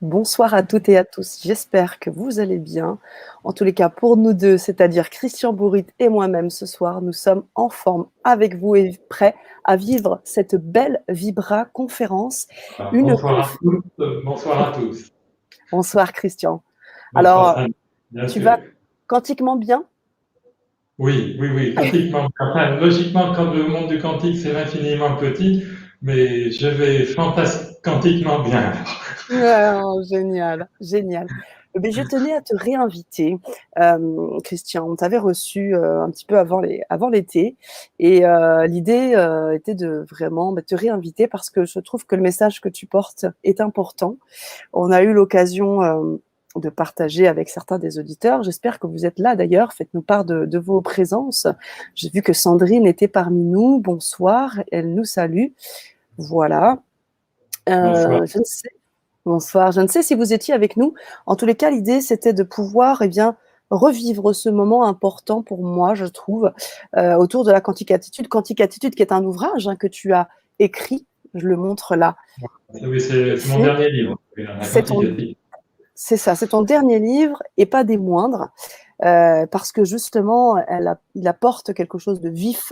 Bonsoir à toutes et à tous, j'espère que vous allez bien. En tous les cas, pour nous deux, c'est-à-dire Christian Bourrit et moi-même ce soir, nous sommes en forme avec vous et prêts à vivre cette belle Vibra conférence. Une Bonsoir à conf... tous. Bonsoir à tous. Bonsoir Christian. Bonsoir Alors, Sandra, bien tu sûr. vas quantiquement bien? Oui, quantiquement. Enfin, logiquement, comme le monde du quantique, c'est infiniment petit, mais je vais quantiquement bien. Oh, génial, génial. Eh bien, je tenais à te réinviter, Christian. On t'avait reçu un petit peu avant l'été et l'idée était de vraiment te réinviter parce que je trouve que le message que tu portes est important. On a eu l'occasion de partager avec certains des auditeurs. J'espère que vous êtes là d'ailleurs. Faites-nous part de vos présences. J'ai vu que Sandrine était parmi nous. Bonsoir, elle nous salue. Voilà. Bonsoir. Je ne sais Bonsoir. Je ne sais si vous étiez avec nous. En tous les cas, l'idée, c'était de pouvoir revivre ce moment important pour moi, je trouve, autour de la Quantique Attitude. Quantique Attitude, qui est un ouvrage que tu as écrit, je le montre là. Oui, c'est mon C'est dernier livre, la c'est ton, quantification. c'est ça, c'est ton dernier livre et pas des moindres. Parce que justement, il apporte quelque chose de vif,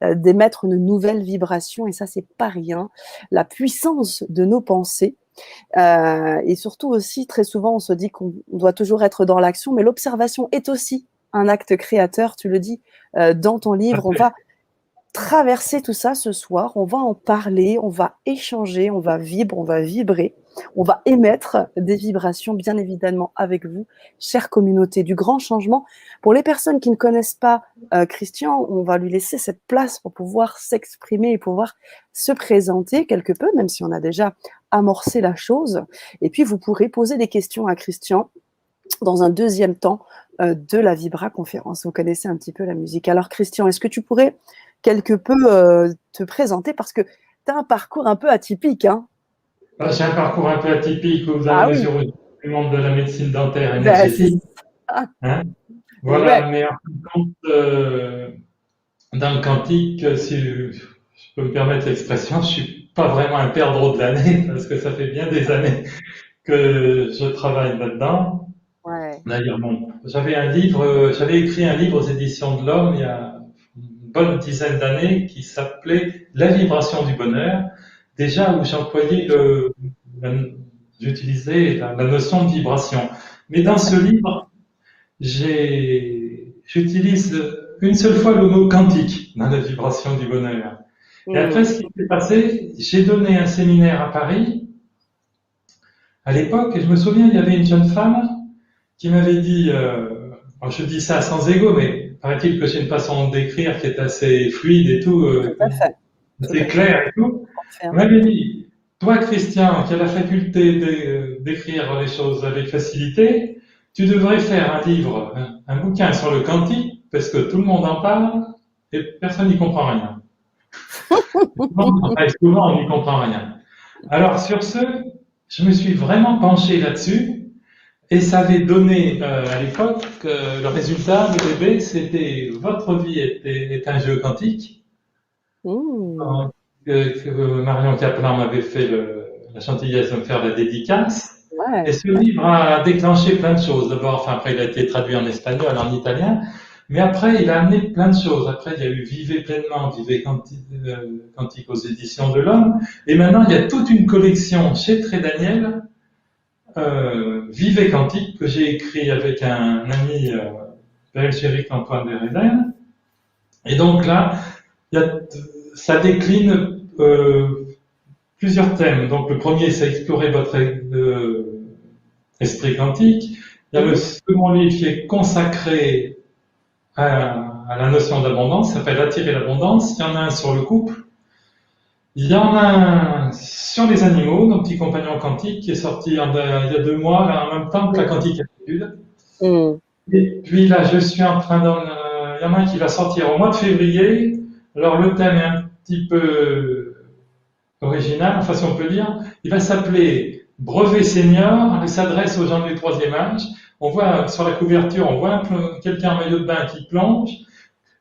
d'émettre une nouvelle vibration, et ça, c'est pas rien. La puissance de nos pensées. Et surtout aussi, très souvent, on se dit qu'on doit toujours être dans l'action, mais l'observation est aussi un acte créateur, tu le dis dans ton livre. On va traverser tout ça ce soir, on va en parler, on va échanger, on va vibrer, on va émettre des vibrations, bien évidemment, avec vous, chère communauté du grand changement. Pour les personnes qui ne connaissent pas Christian, on va lui laisser cette place pour pouvoir s'exprimer et pouvoir se présenter quelque peu, même si on a déjà amorcé la chose. Et puis, vous pourrez poser des questions à Christian dans un deuxième temps de la Vibra conférence. Vous connaissez un petit peu la musique. Alors, Christian, est-ce que tu pourrais quelque peu te présenter parce que tu as un parcours un peu atypique, hein? J'ai un parcours un peu atypique aux Ah oui, mesure du monde de la médecine dentaire ben, c'est énergétique. ça. Hein. Et ouais, Voilà, mais en fin de compte, dans le quantique, si je peux me permettre l'expression, je suis pas vraiment un perdreau de l'année parce que ça fait bien des années que je travaille là-dedans. ouais. D'ailleurs, bon, j'avais écrit un livre aux éditions de l'Homme il y a une bonne dizaine d'années qui s'appelait La vibration du bonheur. Déjà où la- j'utilisais la notion de vibration. Mais dans ce livre, j'utilise une seule fois le mot quantique dans la vibration du bonheur. Et après, Hmm. ce qui s'est passé, j'ai donné un séminaire à Paris à l'époque, et je me souviens, il y avait une jeune femme qui m'avait dit, je dis ça sans ego, mais paraît-il que j'ai une façon d'écrire qui est assez fluide et tout, Tout à fait, tout assez à fait. clair et tout. Elle Confirme. m'avait dit, toi Christian, qui as la faculté d'écrire les choses avec facilité, tu devrais faire un livre, un bouquin sur le quantique, parce que tout le monde en parle et personne n'y comprend rien. Souvent, on n'y comprend rien. Alors sur ce, je me suis vraiment penché là-dessus. Et ça avait donné à l'époque le résultat, le bébé, c'était votre vie est un jeu quantique. Hmm. Que Marion Kaplan m'avait fait la gentillesse de me faire la dédicace. Et Ouais, ce livre a déclenché plein de choses. D'abord, enfin, après, il a été traduit en espagnol, en italien. Mais après, il a amené plein de choses. Après, il y a eu Vivez pleinement, Vivez quantique aux éditions de l'Homme. Et maintenant, il y a toute une collection chez Très Daniel Vive Quantique que j'ai écrit avec un ami, Pérel-Chéric Antoine Desréden. Et donc là, il y a, ça décline plusieurs thèmes. Donc le premier, c'est explorer votre esprit quantique. Il y a le mhm. second livre qui est consacré à la notion d'abondance, ça s'appelle Attirer l'abondance. Il y en a un sur le couple. Il y en a un sur les animaux, nos petits compagnons quantiques, qui est sorti il y a 2 mois, là, en même temps que la quantique attitude. Hmm. Et puis là, je suis en train d'en... Il y en a un qui va sortir au mois de février. Alors le thème est un petit peu original, enfin si on peut dire. Il va s'appeler Brevet senior. Il s'adresse aux gens du troisième âge. On voit sur la couverture, on voit quelqu'un en maillot de bain qui plonge,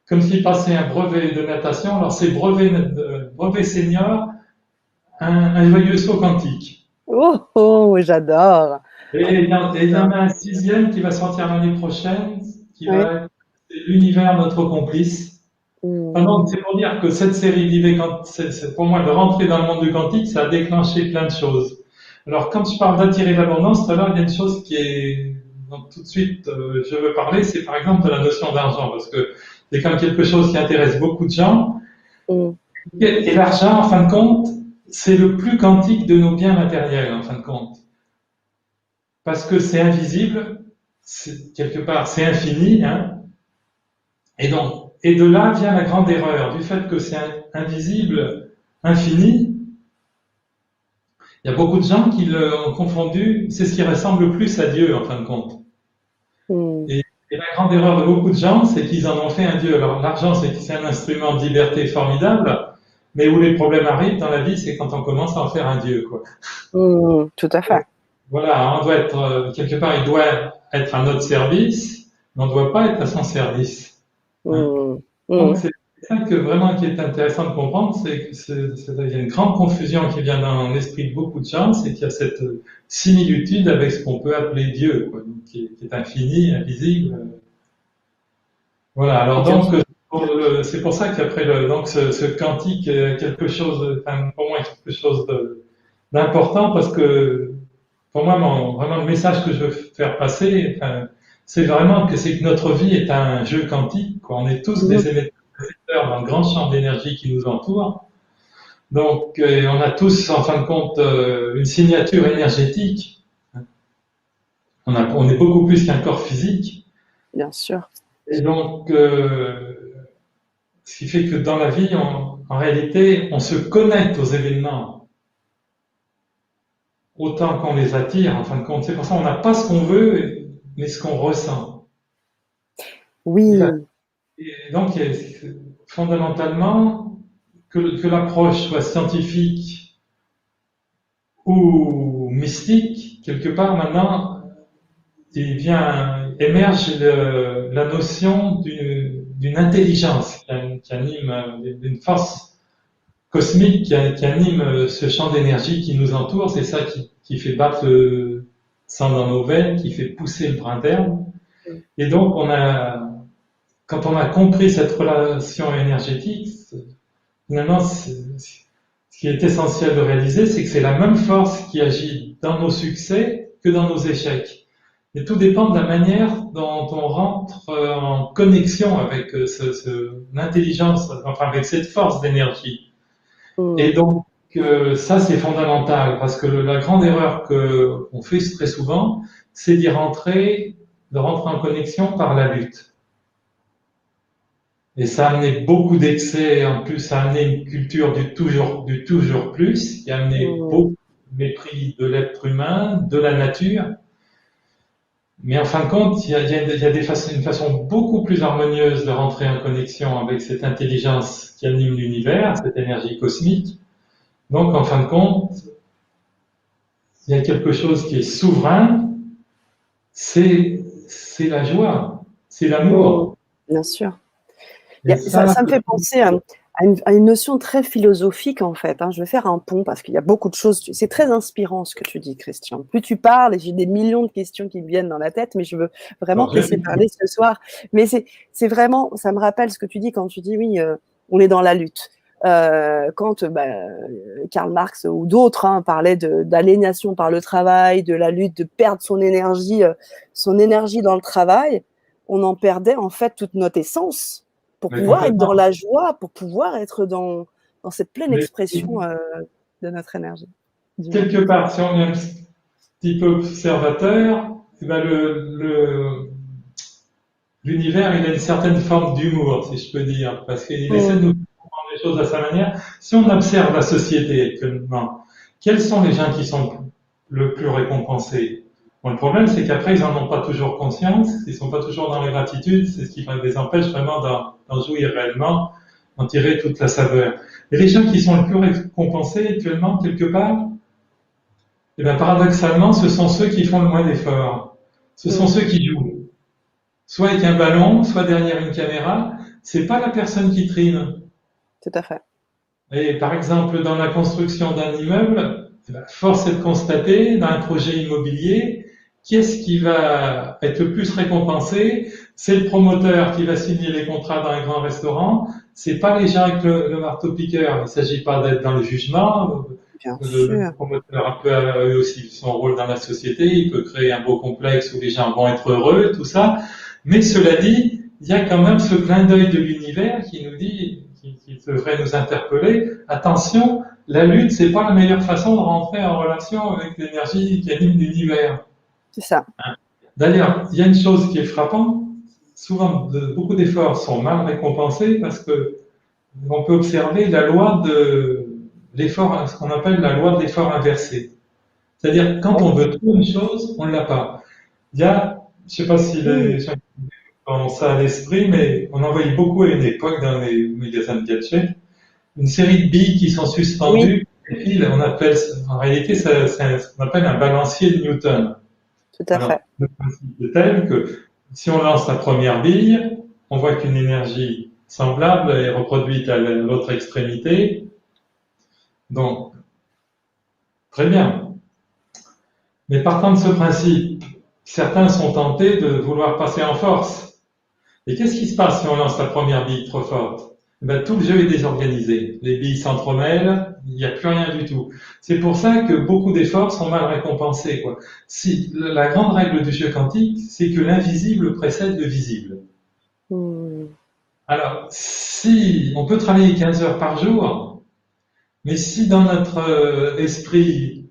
comme s'il passait un brevet de natation. Alors c'est brevet senior, un joyeux saut quantique. Oh, oh, mots, j'adore. Et il y en J'adore. a un sixième qui va sortir l'année prochaine, qui Oui. va être l'univers notre complice. Enfin, Mm. donc, c'est pour dire que cette série d'IV, pour moi, de rentrer dans le monde du quantique, ça a déclenché plein de choses. Alors, quand je parle d'attirer l'abondance, tout à l'heure, il y a une chose qui est, donc tout de suite, je veux parler, c'est par exemple de la notion d'argent, parce que c'est quand même quelque chose qui intéresse beaucoup de gens. Mm. Et l'argent, en fin de compte, c'est le plus quantique de nos biens matériels, en fin de compte. Parce que c'est invisible, quelque part, c'est infini, hein. Et donc, et de là vient la grande erreur, du fait que c'est invisible, infini. Il y a beaucoup de gens qui l'ont confondu, c'est ce qui ressemble le plus à Dieu, en fin de compte. Mm. Et la grande erreur de beaucoup de gens, c'est qu'ils en ont fait un Dieu. Alors, l'argent, c'est un instrument de liberté formidable, mais où les problèmes arrivent dans la vie, c'est quand on commence à en faire un Dieu, quoi. Mm. Tout à fait. Voilà, on doit être, quelque part, il doit être à notre service, mais on ne doit pas être à son service. Hein. Mm. Donc, Mm. c'est ça que vraiment qui est intéressant de comprendre, c'est que il y a une grande confusion qui vient dans l'esprit de beaucoup de gens, c'est qu'il y a cette similitude avec ce qu'on peut appeler Dieu, quoi, donc, qui est infini, invisible. Voilà, alors Bien donc, sûr. c'est pour ça qu'après donc ce quantique est quelque chose, enfin, pour moi, quelque chose d'important parce que pour moi, vraiment le message que je veux faire passer, enfin, c'est que notre vie est un jeu quantique, quoi. On est tous Mm. des émetteurs dans le grand champ d'énergie qui nous entoure. Donc, on a tous, en fin de compte, une signature énergétique. On est beaucoup plus qu'un corps physique. Bien sûr. Et donc, ce qui fait que dans la vie, en réalité, on se connecte aux événements autant qu'on les attire, en fin de compte. C'est pour ça qu'on n'a pas ce qu'on veut, mais ce qu'on ressent. Oui. Et donc, fondamentalement, que l'approche soit scientifique ou mystique, quelque part maintenant, émerge la notion d'une intelligence qui anime, d'une force cosmique qui anime ce champ d'énergie qui nous entoure. C'est ça qui fait battre le sang dans nos veines, qui fait pousser le brin d'herbe. Et donc, quand on a compris cette relation énergétique, finalement, ce qui est essentiel de réaliser, c'est que c'est la même force qui agit dans nos succès que dans nos échecs. Et tout dépend de la manière dont on rentre en connexion avec l'intelligence, enfin avec cette force d'énergie. Et Mm. donc, ça, c'est fondamental, parce que la grande erreur qu'on fait très souvent, c'est de rentrer en connexion par la lutte. Et ça a amené beaucoup d'excès, en plus, ça a amené une culture du toujours plus, qui a amené Mm. beaucoup de mépris de l'être humain, de la nature. Mais en fin de compte, il y a une façon beaucoup plus harmonieuse de rentrer en connexion avec cette intelligence qui anime l'univers, cette énergie cosmique. Donc, en fin de compte, il y a quelque chose qui est souverain, c'est la joie, c'est Mm. l'amour. Bien sûr. Et Ça me fait penser à une notion très philosophique, en fait, hein. Je vais faire un pont parce qu'il y a beaucoup de choses. C'est très inspirant ce que tu dis, Christian. Plus tu parles, et j'ai des millions de questions qui me viennent dans la tête, mais je veux vraiment Alors, te laisser parler ce soir. Mais c'est vraiment, ça me rappelle ce que tu dis quand tu dis, oui, on est dans la lutte. Quand Karl Marx ou d'autres parlaient d'aliénation par le travail, de la lutte, de perdre son énergie dans le travail, on en perdait en fait toute notre essence pour mais pouvoir être dans complètement. la joie, pour pouvoir être dans cette pleine Mais expression de notre énergie. Dis-moi. quelque part, si on est un petit peu observateur, eh ben l'univers, il a une certaine forme d'humour, si je peux dire, parce qu'il essaie de Mm. nous comprendre les choses à sa manière. Si on observe la société actuellement, quels sont les gens qui sont le plus récompensés? Bon, le problème, c'est qu'après, ils n'en ont pas toujours conscience, ils ne sont pas toujours dans les gratitudes, c'est ce qui les empêche vraiment d'en jouir réellement, d'en tirer toute la saveur. Et les gens qui sont le plus récompensés actuellement, quelque part, eh bien, paradoxalement, ce sont ceux qui font le moins d'efforts. Ce sont Mm. ceux qui jouent. Soit avec un ballon, soit derrière une caméra. C'est pas la personne qui trime. Tout à fait. Et par exemple, dans la construction d'un immeuble, Force est de constater, dans un projet immobilier, qui est-ce qui va être le plus récompensé? C'est le promoteur qui va signer les contrats dans un grand restaurant. C'est pas les gens avec le marteau-piqueur. Il ne s'agit pas d'être dans le jugement. Bien Le sûr. promoteur peut eux aussi son rôle dans la société. Il peut créer un beau complexe où les gens vont être heureux, tout ça. Mais cela dit, il y a quand même ce clin d'œil de l'univers qui nous dit, qui devrait nous interpeller. Attention, la lutte, c'est pas la meilleure façon de rentrer en relation avec l'énergie qui anime l'univers. C'est ça. D'ailleurs, il y a une chose qui est frappante. Souvent, beaucoup d'efforts sont mal récompensés parce que on peut observer la loi de l'effort, ce qu'on appelle la loi de l'effort inversé. C'est-à-dire, quand on veut trop une chose, on ne l'a pas. Il y a, je ne sais pas si les gens ont ça à l'esprit, mais on en voyait beaucoup à une époque dans les magasins de gadgets, une série de billes qui sont suspendues, et puis on appelle, en réalité, c'est ce qu'on appelle un balancier de Newton. Tout à Alors, fait. le principe est tel que si on lance la première bille, on voit qu'une énergie semblable est reproduite à l'autre extrémité. Donc, très bien. Mais partant de ce principe, certains sont tentés de vouloir passer en force. Et qu'est-ce qui se passe si on lance la première bille trop forte? Tout le jeu est désorganisé. Les billes s'entremêlent, il n'y a plus rien du tout. C'est pour ça que beaucoup d'efforts sont mal récompensés, quoi. Si, la grande règle du jeu quantique, c'est que l'invisible précède le visible. Alors, si on peut travailler 15 heures par jour, mais si dans notre esprit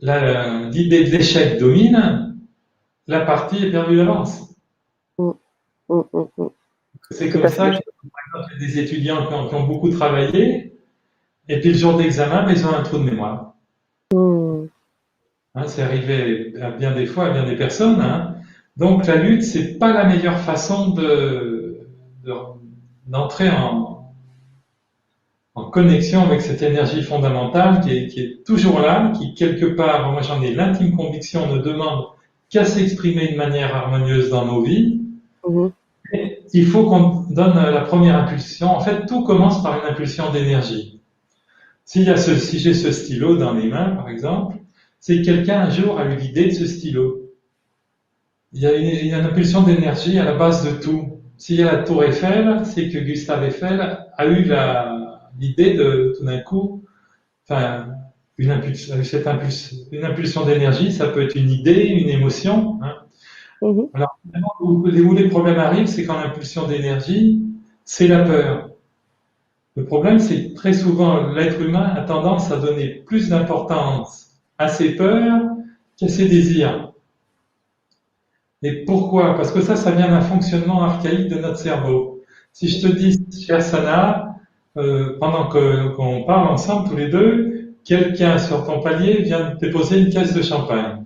l'idée de l'échec domine, la partie est perdue d'avance. C'est comme ça que, par exemple, il y a des étudiants qui ont beaucoup travaillé, et puis le jour d'examen, ils ont un trou de mémoire. C'est arrivé à bien des fois, à bien des personnes. Donc la lutte, c'est pas la meilleure façon d'entrer en connexion avec cette énergie fondamentale qui est toujours là, qui quelque part, moi j'en ai l'intime conviction, ne demande qu'à s'exprimer de manière harmonieuse dans nos vies. Et il faut qu'on donne la première impulsion. En fait, tout commence par une impulsion d'énergie. Si j'ai ce stylo dans les mains, par exemple, c'est que quelqu'un un jour a eu l'idée de ce stylo. Il y a une impulsion d'énergie à la base de tout. S'il y a la tour Eiffel, c'est que Gustave Eiffel a eu l'idée de tout d'un coup, une impulsion d'énergie, ça peut être une idée, une émotion. Alors, où les problèmes arrivent, c'est quand l'impulsion d'énergie, c'est la peur. Le problème, c'est que très souvent, l'être humain a tendance à donner plus d'importance à ses peurs qu'à ses désirs. Et pourquoi? Parce que ça vient d'un fonctionnement archaïque de notre cerveau. Si je te dis, chère Sana, pendant qu'on parle ensemble tous les deux, quelqu'un sur ton palier vient de déposer une caisse de champagne.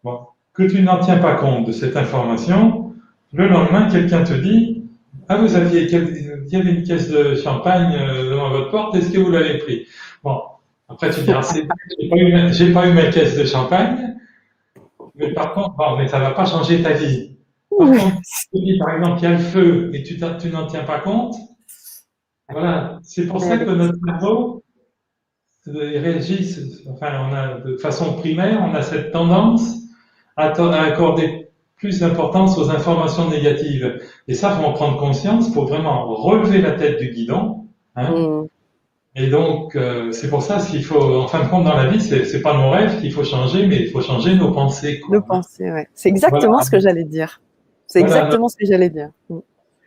Bon. Que tu n'en tiens pas compte de cette information, le lendemain, quelqu'un te dit « Ah, il y avait une caisse de champagne devant votre porte, est-ce que vous l'avez pris ?» Bon, après tu diras « J'ai pas eu ma caisse de champagne, mais par contre, mais ça va pas changer ta vie. » Par contre, si tu dis par exemple qu'il y a le feu et tu n'en tiens pas compte, voilà, c'est pour ça que notre cerveau réagit, de façon primaire, on a cette tendance à accorder plus d'importance aux informations négatives. Et ça, il faut en prendre conscience pour vraiment relever la tête du guidon. Et donc, c'est pour ça qu'il faut, en fin de compte, dans la vie, c'est pas nos rêves qu'il faut changer, mais il faut changer nos pensées. Nos pensées, ouais. C'est exactement ce que j'allais dire. C'est exactement ce que j'allais dire.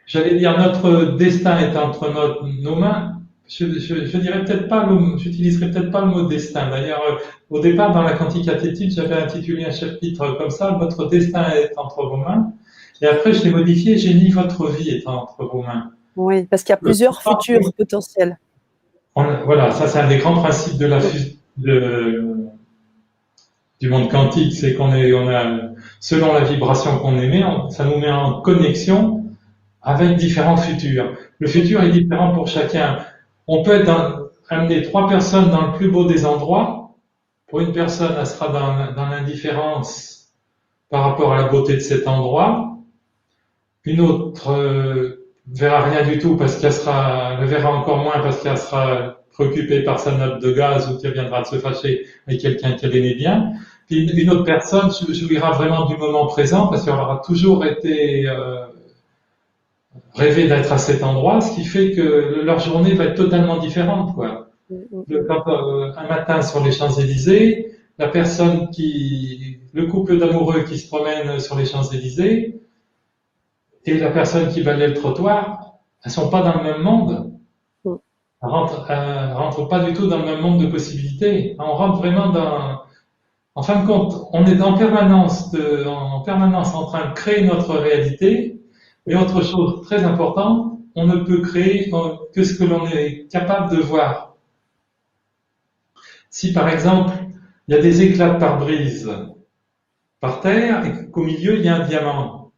J'allais dire, notre destin est entre nos mains. Je dirais peut-être pas, j'utiliserai peut-être pas le mot destin. D'ailleurs, au départ, dans la quantique athlétique, j'avais intitulé un chapitre comme ça, votre destin est entre vos mains. Et après, je l'ai modifié, j'ai mis votre vie est entre vos mains. Oui, parce qu'il y a plusieurs futurs potentiels. Voilà, ça c'est un des grands principes du monde quantique, c'est selon la vibration qu'on émet, ça nous met en connexion avec différents futurs. Le futur est différent pour chacun. On peut amener 3 personnes dans le plus beau des endroits. Pour une personne, elle sera dans l'indifférence par rapport à la beauté de cet endroit. Une autre verra rien du tout parce le verra encore moins parce qu'elle sera préoccupé par sa note de gaz ou qui viendra de se fâcher avec quelqu'un qu'elle aimait bien. Puis une autre personne jouira vraiment du moment présent parce qu'elle aura toujours été rêvé d'être à cet endroit, ce qui fait que leur journée va être totalement différente, quoi. Un matin sur les Champs-Élysées, le couple d'amoureux qui se promène sur les Champs-Élysées et la personne qui balaie le trottoir, elles sont pas dans le même monde. Rentrent pas du tout dans le même monde de possibilités. On rentre vraiment en fin de compte, on est en permanence en train de créer notre réalité. Et autre chose très importante, on ne peut créer que ce que l'on est capable de voir. Si par exemple, il y a des éclats de pare-brise par terre et qu'au milieu, il y a un diamant,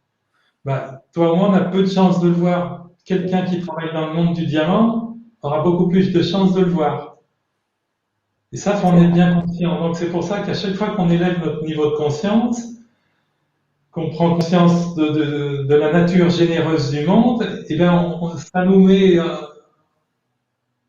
toi et moi, on a peu de chances de le voir. Quelqu'un qui travaille dans le monde du diamant aura beaucoup plus de chances de le voir. Et ça, faut en être bien conscient. Donc c'est pour ça qu'à chaque fois qu'on élève notre niveau de conscience, qu'on prend conscience de la nature généreuse du monde, et bien ça nous met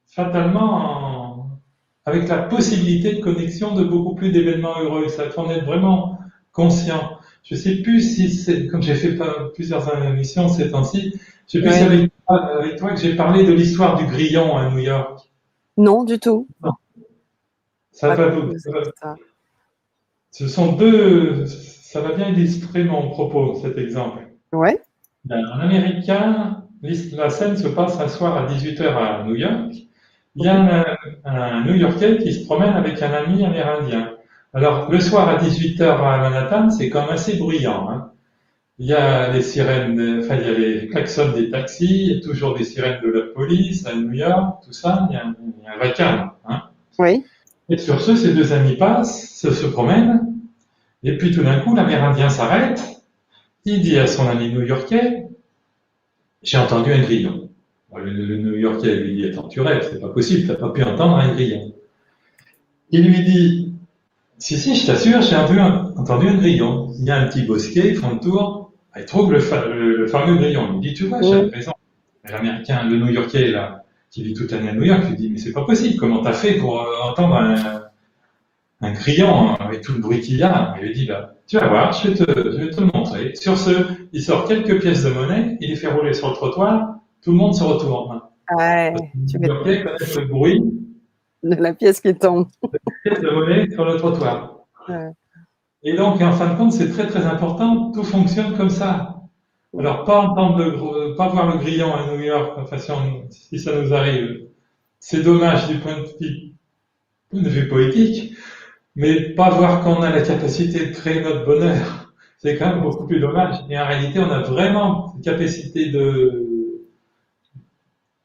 fatalement avec la possibilité de connexion de beaucoup plus d'événements heureux. Ça faut en être vraiment conscient. Je ne sais plus si c'est, comme j'ai fait plusieurs émissions ces temps-ci, je ne sais plus si avec toi que j'ai parlé de l'histoire du grillon à New York. Non, du tout. Non. Ça va bien illustrer mon propos, cet exemple. Ouais. En américain, la scène se passe un soir à 18h à New York. Il y a un New-Yorkais qui se promène avec un ami amérindien. Alors, le soir à 18h à Manhattan, c'est quand même assez bruyant. Hein. Il y a les sirènes, il y a les klaxons des taxis, il y a toujours des sirènes de la police à New York, tout ça, il y a un vrai calme. Hein. Oui. Et sur ce, ces deux amis passent, se promènent, et puis tout d'un coup, l'Amérindien s'arrête, il dit à son ami new-yorkais, j'ai entendu un grillon. Le New-Yorkais lui dit, attends, tu rêves, c'est pas possible, t'as pas pu entendre un grillon. Il lui dit, si, je t'assure, j'ai entendu un grillon. Il y a un petit bosquet, ils font le tour, il trouve le fameux grillon. Il lui dit, tu vois, j'ai raison. L'Américain, le New-Yorkais, là, qui vit toute l'année à New York, lui dit, mais c'est pas possible, comment t'as fait pour entendre un grillon avec tout le bruit qu'il y a? Il lui dit, tu vas voir, je vais te le montrer. Sur ce, il sort quelques pièces de monnaie, il les fait rouler sur le trottoir, tout le monde se retourne. Ouais, tu les connaissent le bruit de la pièce qui tombe. La pièce de monnaie sur le trottoir. Ouais. Et donc, en fin de compte, c'est très très important, tout fonctionne comme ça. Alors, pas voir le grillon à New York, enfin, si ça nous arrive, c'est dommage du point de vue poétique, mais pas voir qu'on a la capacité de créer notre bonheur, c'est quand même beaucoup plus dommage. Et en réalité, on a vraiment la capacité de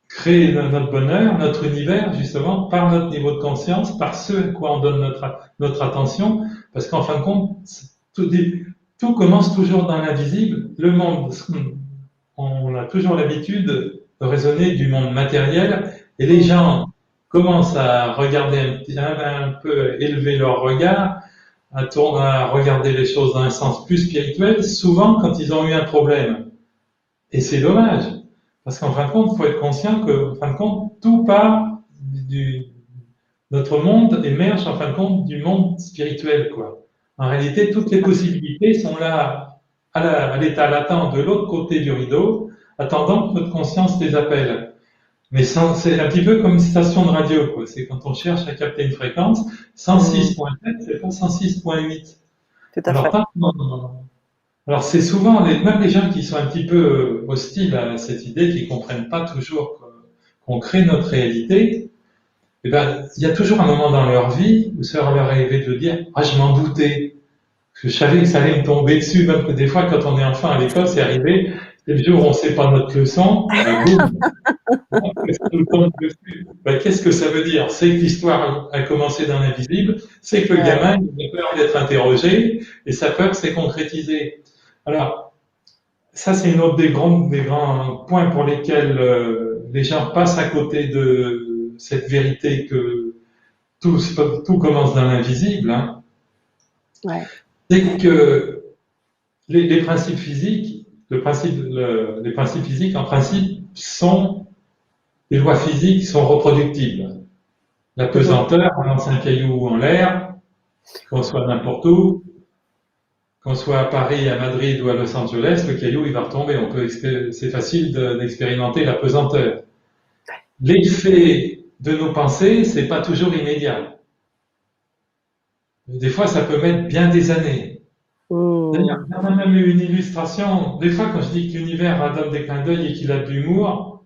créer notre bonheur, notre univers, justement, par notre niveau de conscience, par ce à quoi on donne notre attention, parce qu'en fin de compte, tout commence toujours dans l'invisible. Le monde, on a toujours l'habitude de raisonner du monde matériel, et les gens commencent à regarder un peu, élever leur regard, à regarder les choses dans un sens plus spirituel, souvent quand ils ont eu un problème. Et c'est dommage, parce qu'en fin de compte, il faut être conscient que, en fin de compte, tout part notre monde émerge, en fin de compte, du monde spirituel, quoi. En réalité, toutes les possibilités sont là, à l'état latent de l'autre côté du rideau, attendant que notre conscience les appelle. Mais c'est un petit peu comme une station de radio, quoi. C'est quand on cherche à capter une fréquence, 106.7, c'est pas 106.8. Tout à fait. Alors c'est souvent même les gens qui sont un petit peu hostiles à cette idée, qui comprennent pas toujours qu'on crée notre réalité. Eh ben, il y a toujours un moment dans leur vie où ça leur est arrivé de dire, ah, je m'en doutais. Parce que je savais que ça allait me tomber dessus, même que des fois, quand on est enfant à l'école, c'est arrivé, c'est le jour où on sait pas notre leçon, qu'est-ce que ça veut dire? C'est que l'histoire a commencé dans l'invisible, c'est que le gamin, il a peur d'être interrogé, et sa peur s'est concrétisée. Alors, ça, c'est une autre des grands points pour lesquels les gens passent à côté de cette vérité que tout commence dans l'invisible. Hein. Ouais. C'est que les principes physiques, les principes physiques, en principe, les lois physiques sont reproductibles. La Mhm. pesanteur, on lance un caillou en l'air, qu'on soit n'importe où, qu'on soit à Paris, à Madrid ou à Los Angeles, le caillou il va retomber. C'est facile d'expérimenter la pesanteur. L'effet de nos pensées, c'est pas toujours immédiat. Des fois, ça peut mettre bien des années. D'ailleurs, Mhm. on a même eu une illustration. Des fois, quand je dis que l'univers donne des clins d'œil et qu'il a de l'humour,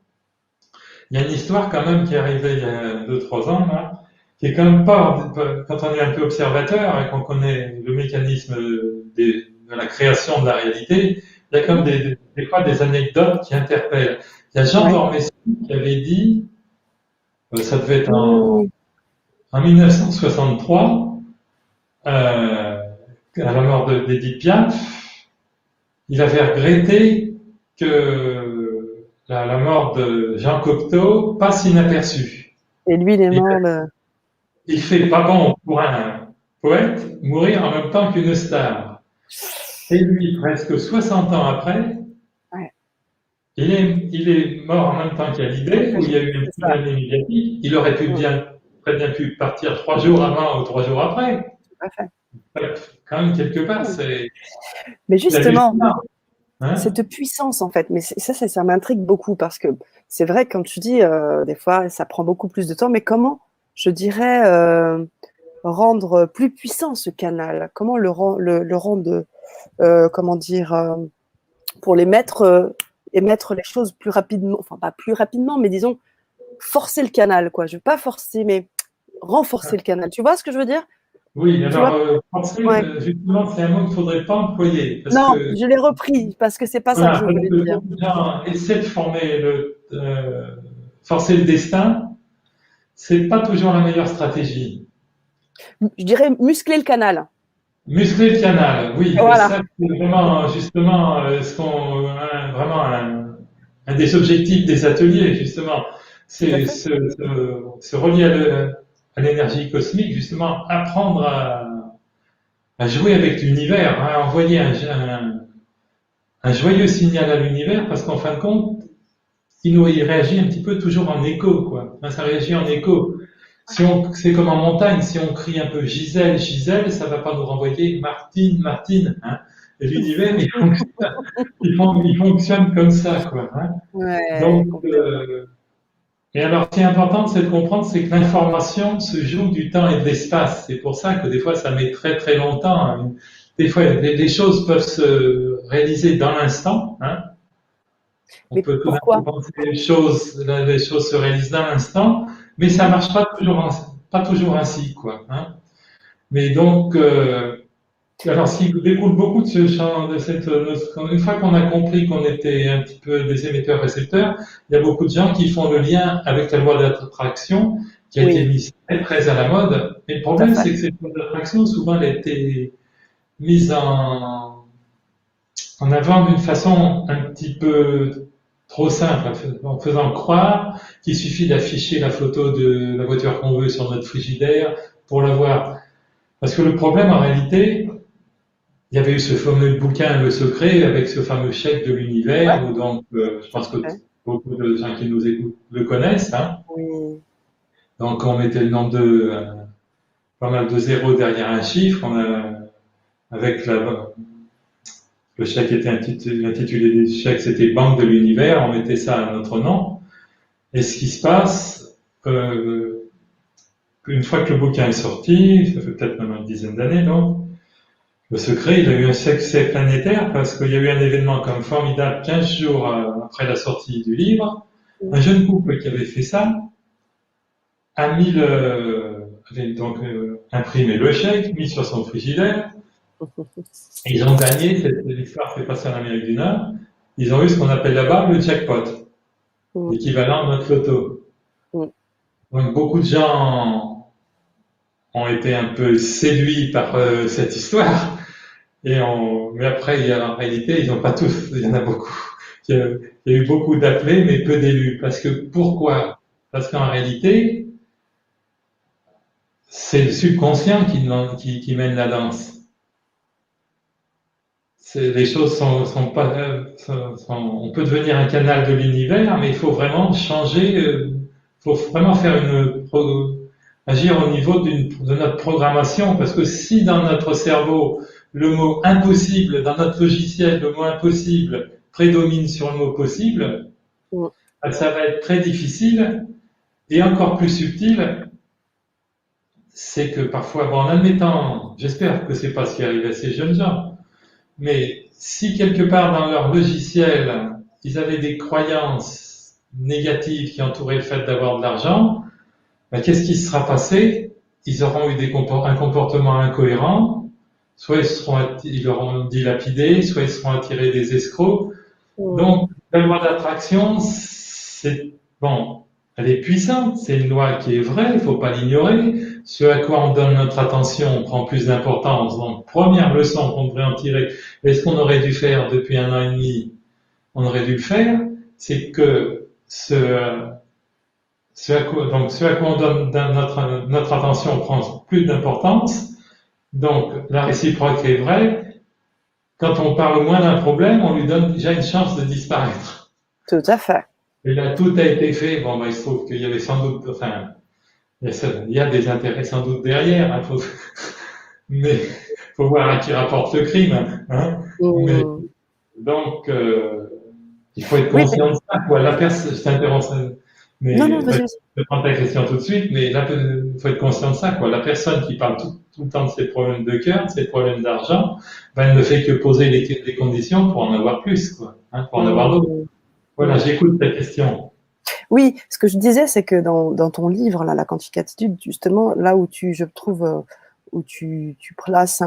il y a une histoire quand même qui est arrivée il y a 2, 3 ans, là, qui est quand même pas, quand on est un peu observateur et qu'on connaît le mécanisme de la création de la réalité, il y a comme Mhm. des fois des anecdotes qui interpellent. Il y a Jean Ouais. Dormesson qui avait dit, ça devait être Mhm. en 1963, à la mort d'Edith Piaf, il avait regretté que la mort de Jean Cocteau passe inaperçue. Et lui, il est Il, mort il fait pas bon pour un poète mourir en même temps qu'une star. Et lui, presque 60 ans après, ouais, il est mort en même temps qu'Hallyday, où il y a eu un c'est ça. tsunami médiatique. Il aurait pu Mhm. très bien pu partir 3 jours avant ou 3 jours après. Tout à fait. Quand même, quelque part, Mhm. c'est Mais justement, hallucinant. Hein. cette puissance, en fait, mais ça m'intrigue beaucoup parce que c'est vrai, quand tu dis, des fois, ça prend beaucoup plus de temps, mais comment, je dirais, rendre plus puissant ce canal? Comment le rendre, comment dire, pour les mettre, émettre les choses plus rapidement, enfin pas plus rapidement, mais disons, forcer le canal, quoi. Je veux pas forcer, mais renforcer le canal. Tu vois ce que je veux dire? Oui, Tu alors vois? penser, Ouais. justement, c'est un mot qu'il ne faudrait pas employer, parce Non, que je l'ai repris parce que c'est pas ça que voilà, je parce voulais que dire. beaucoup de gens essaient de forcer le destin, c'est pas toujours la meilleure stratégie. Je dirais muscler le canal. Muscler le canal, oui, et Voilà. ça c'est vraiment justement vraiment un des objectifs des ateliers, justement, Tout à c'est fait. se relier à l'énergie cosmique, justement, apprendre à jouer avec l'univers, hein, envoyer un joyeux signal à l'univers, parce qu'en fin de compte, il réagit un petit peu toujours en écho, quoi. Hein, ça réagit en écho. C'est comme en montagne, si on crie un peu Gisèle, Gisèle, ça va pas nous renvoyer Martine, Martine. Hein. Et l'univers, il fonctionne comme ça, quoi. Hein. Ouais, Donc, complètement. et alors, ce qui est important, c'est de comprendre, c'est que l'information se joue du temps et de l'espace. C'est pour ça que des fois, ça met très très longtemps. Hein. Des fois, les choses peuvent se réaliser dans l'instant. Hein. On Mais peut tout d'un coup pourquoi? penser les choses se réalisent dans l'instant, mais ça marche pas toujours ainsi, quoi. Hein. Mais donc, alors ce qui découle beaucoup de ce champ, de cette, une fois qu'on a compris qu'on était un petit peu des émetteurs-récepteurs, il y a beaucoup de gens qui font le lien avec la loi d'attraction, qui a été Oui, mise très très à la mode. Mais le tout à problème, fait. c'est que cette loi d'attraction, souvent, elle a été mise en avant d'une façon un petit peu trop simple, en faisant croire qu'il suffit d'afficher la photo de la voiture qu'on veut sur notre frigidaire pour l'avoir. Parce que le problème, en réalité, il y avait eu ce fameux bouquin Le Secret avec ce fameux chèque de Ouais, l'univers, où donc, je pense que ouais. beaucoup de gens qui nous écoutent le connaissent. Hein. Oui. Donc, on mettait le nombre pas mal de zéros derrière un chiffre. Avec le chèque était intitulé des chèques, c'était Banque de l'univers. On mettait ça à notre nom. Et ce qui se passe, une fois que le bouquin est sorti, ça fait peut-être même une dizaine d'années, donc, Le Secret, il a eu un succès planétaire parce qu'il y a eu un événement comme formidable 15 jours après la sortie du livre. Un jeune couple qui avait fait ça avait donc imprimé le chèque, mis sur son frigidaire, et ils ont gagné, l'histoire s'est passée en Amérique du Nord, ils ont eu ce qu'on appelle là-bas le jackpot, Mm, l'équivalent de notre loto. mm. Donc beaucoup de gens ont été un peu séduits par cette histoire. Mais après, en réalité, ils n'ont pas tous, il y en a beaucoup. Il y a eu beaucoup d'appelés, mais peu d'élus. Parce que pourquoi? Parce qu'en réalité, c'est le subconscient qui mène la danse. Les choses sont pas, on peut devenir un canal de l'univers, mais il faut vraiment changer, il faut vraiment faire agir au niveau de notre programmation, parce que si dans notre cerveau, le mot impossible, dans notre logiciel, le mot impossible prédomine sur le mot possible, Mm. ça va être très difficile et encore plus subtil, c'est que parfois, bon, en admettant, j'espère que c'est pas ce qui arrive à ces jeunes gens, mais si quelque part dans leur logiciel, ils avaient des croyances négatives qui entouraient le fait d'avoir de l'argent, ben, qu'est-ce qui se sera passé? Ils auront eu un comportement incohérent, soit ils l'auront dilapidé, soit ils seront attirés des escrocs. Mm. Donc, la loi d'attraction, c'est, bon, elle est puissante, c'est une loi qui est vraie, il faut pas l'ignorer. Ce à quoi on donne notre attention, on prend plus d'importance. Donc, première leçon qu'on devrait en tirer, et ce qu'on aurait dû faire depuis 1 an et demi, on aurait dû le faire, c'est que ce à quoi on donne notre attention prend plus d'importance. Donc, la réciproque est vraie. Quand on parle moins d'un problème, on lui donne déjà une chance de disparaître. Tout à fait. Et là, tout a été fait. Bon, ben, il se trouve qu'il y avait sans doute, enfin, il y a des intérêts sans doute derrière, hein, mais faut voir à qui rapporte le crime, hein. Mais, Mm. donc, il faut être Oui, conscient de ça, quoi. La personne, je t'interromps, non, non, mais vas-y, je prends ta question tout de suite, mais là, il faut être conscient de ça, quoi. La personne qui parle tout le temps de ses problèmes de cœur, de ses problèmes d'argent, ben, elle ne fait que poser les conditions pour en avoir plus, quoi, hein, pour en avoir d'autres. Mm. Voilà, j'écoute ta question. Oui, ce que je disais, c'est que dans ton livre, là, La quantificatitude, justement, là où je trouve, où tu places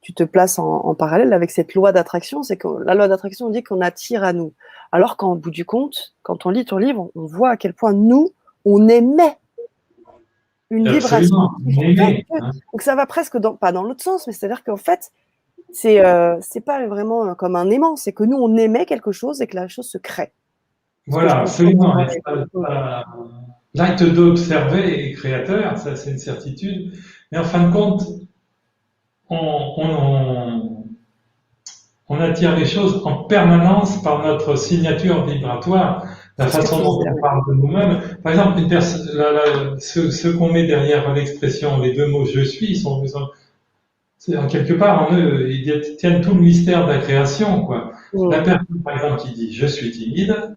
tu te places en parallèle avec cette loi d'attraction, c'est que la loi d'attraction, on dit qu'on attire à nous. Alors qu'en bout du compte, quand on lit ton livre, on voit à quel point nous, on émet une vibration Absolument, qui fait aimer, que, hein. donc ça va presque pas dans l'autre sens, mais c'est-à-dire qu'en fait, c'est pas vraiment comme un aimant, c'est que nous, on émet quelque chose et que la chose se crée. Ce que je Voilà, comprends. absolument. Et Ouais. l'acte d'observer est créateur, ça c'est une certitude. Mais en fin de compte, on, on, on attire les choses en permanence par notre signature vibratoire, la C'est ce que façon tu dont disais, on oui. parle de nous-mêmes. Par exemple, ce qu'on met derrière l'expression, les deux mots je suis, en quelque part en eux, ils détiennent tout le mystère de la création, quoi. La Mm. personne, par exemple, qui dit je suis timide,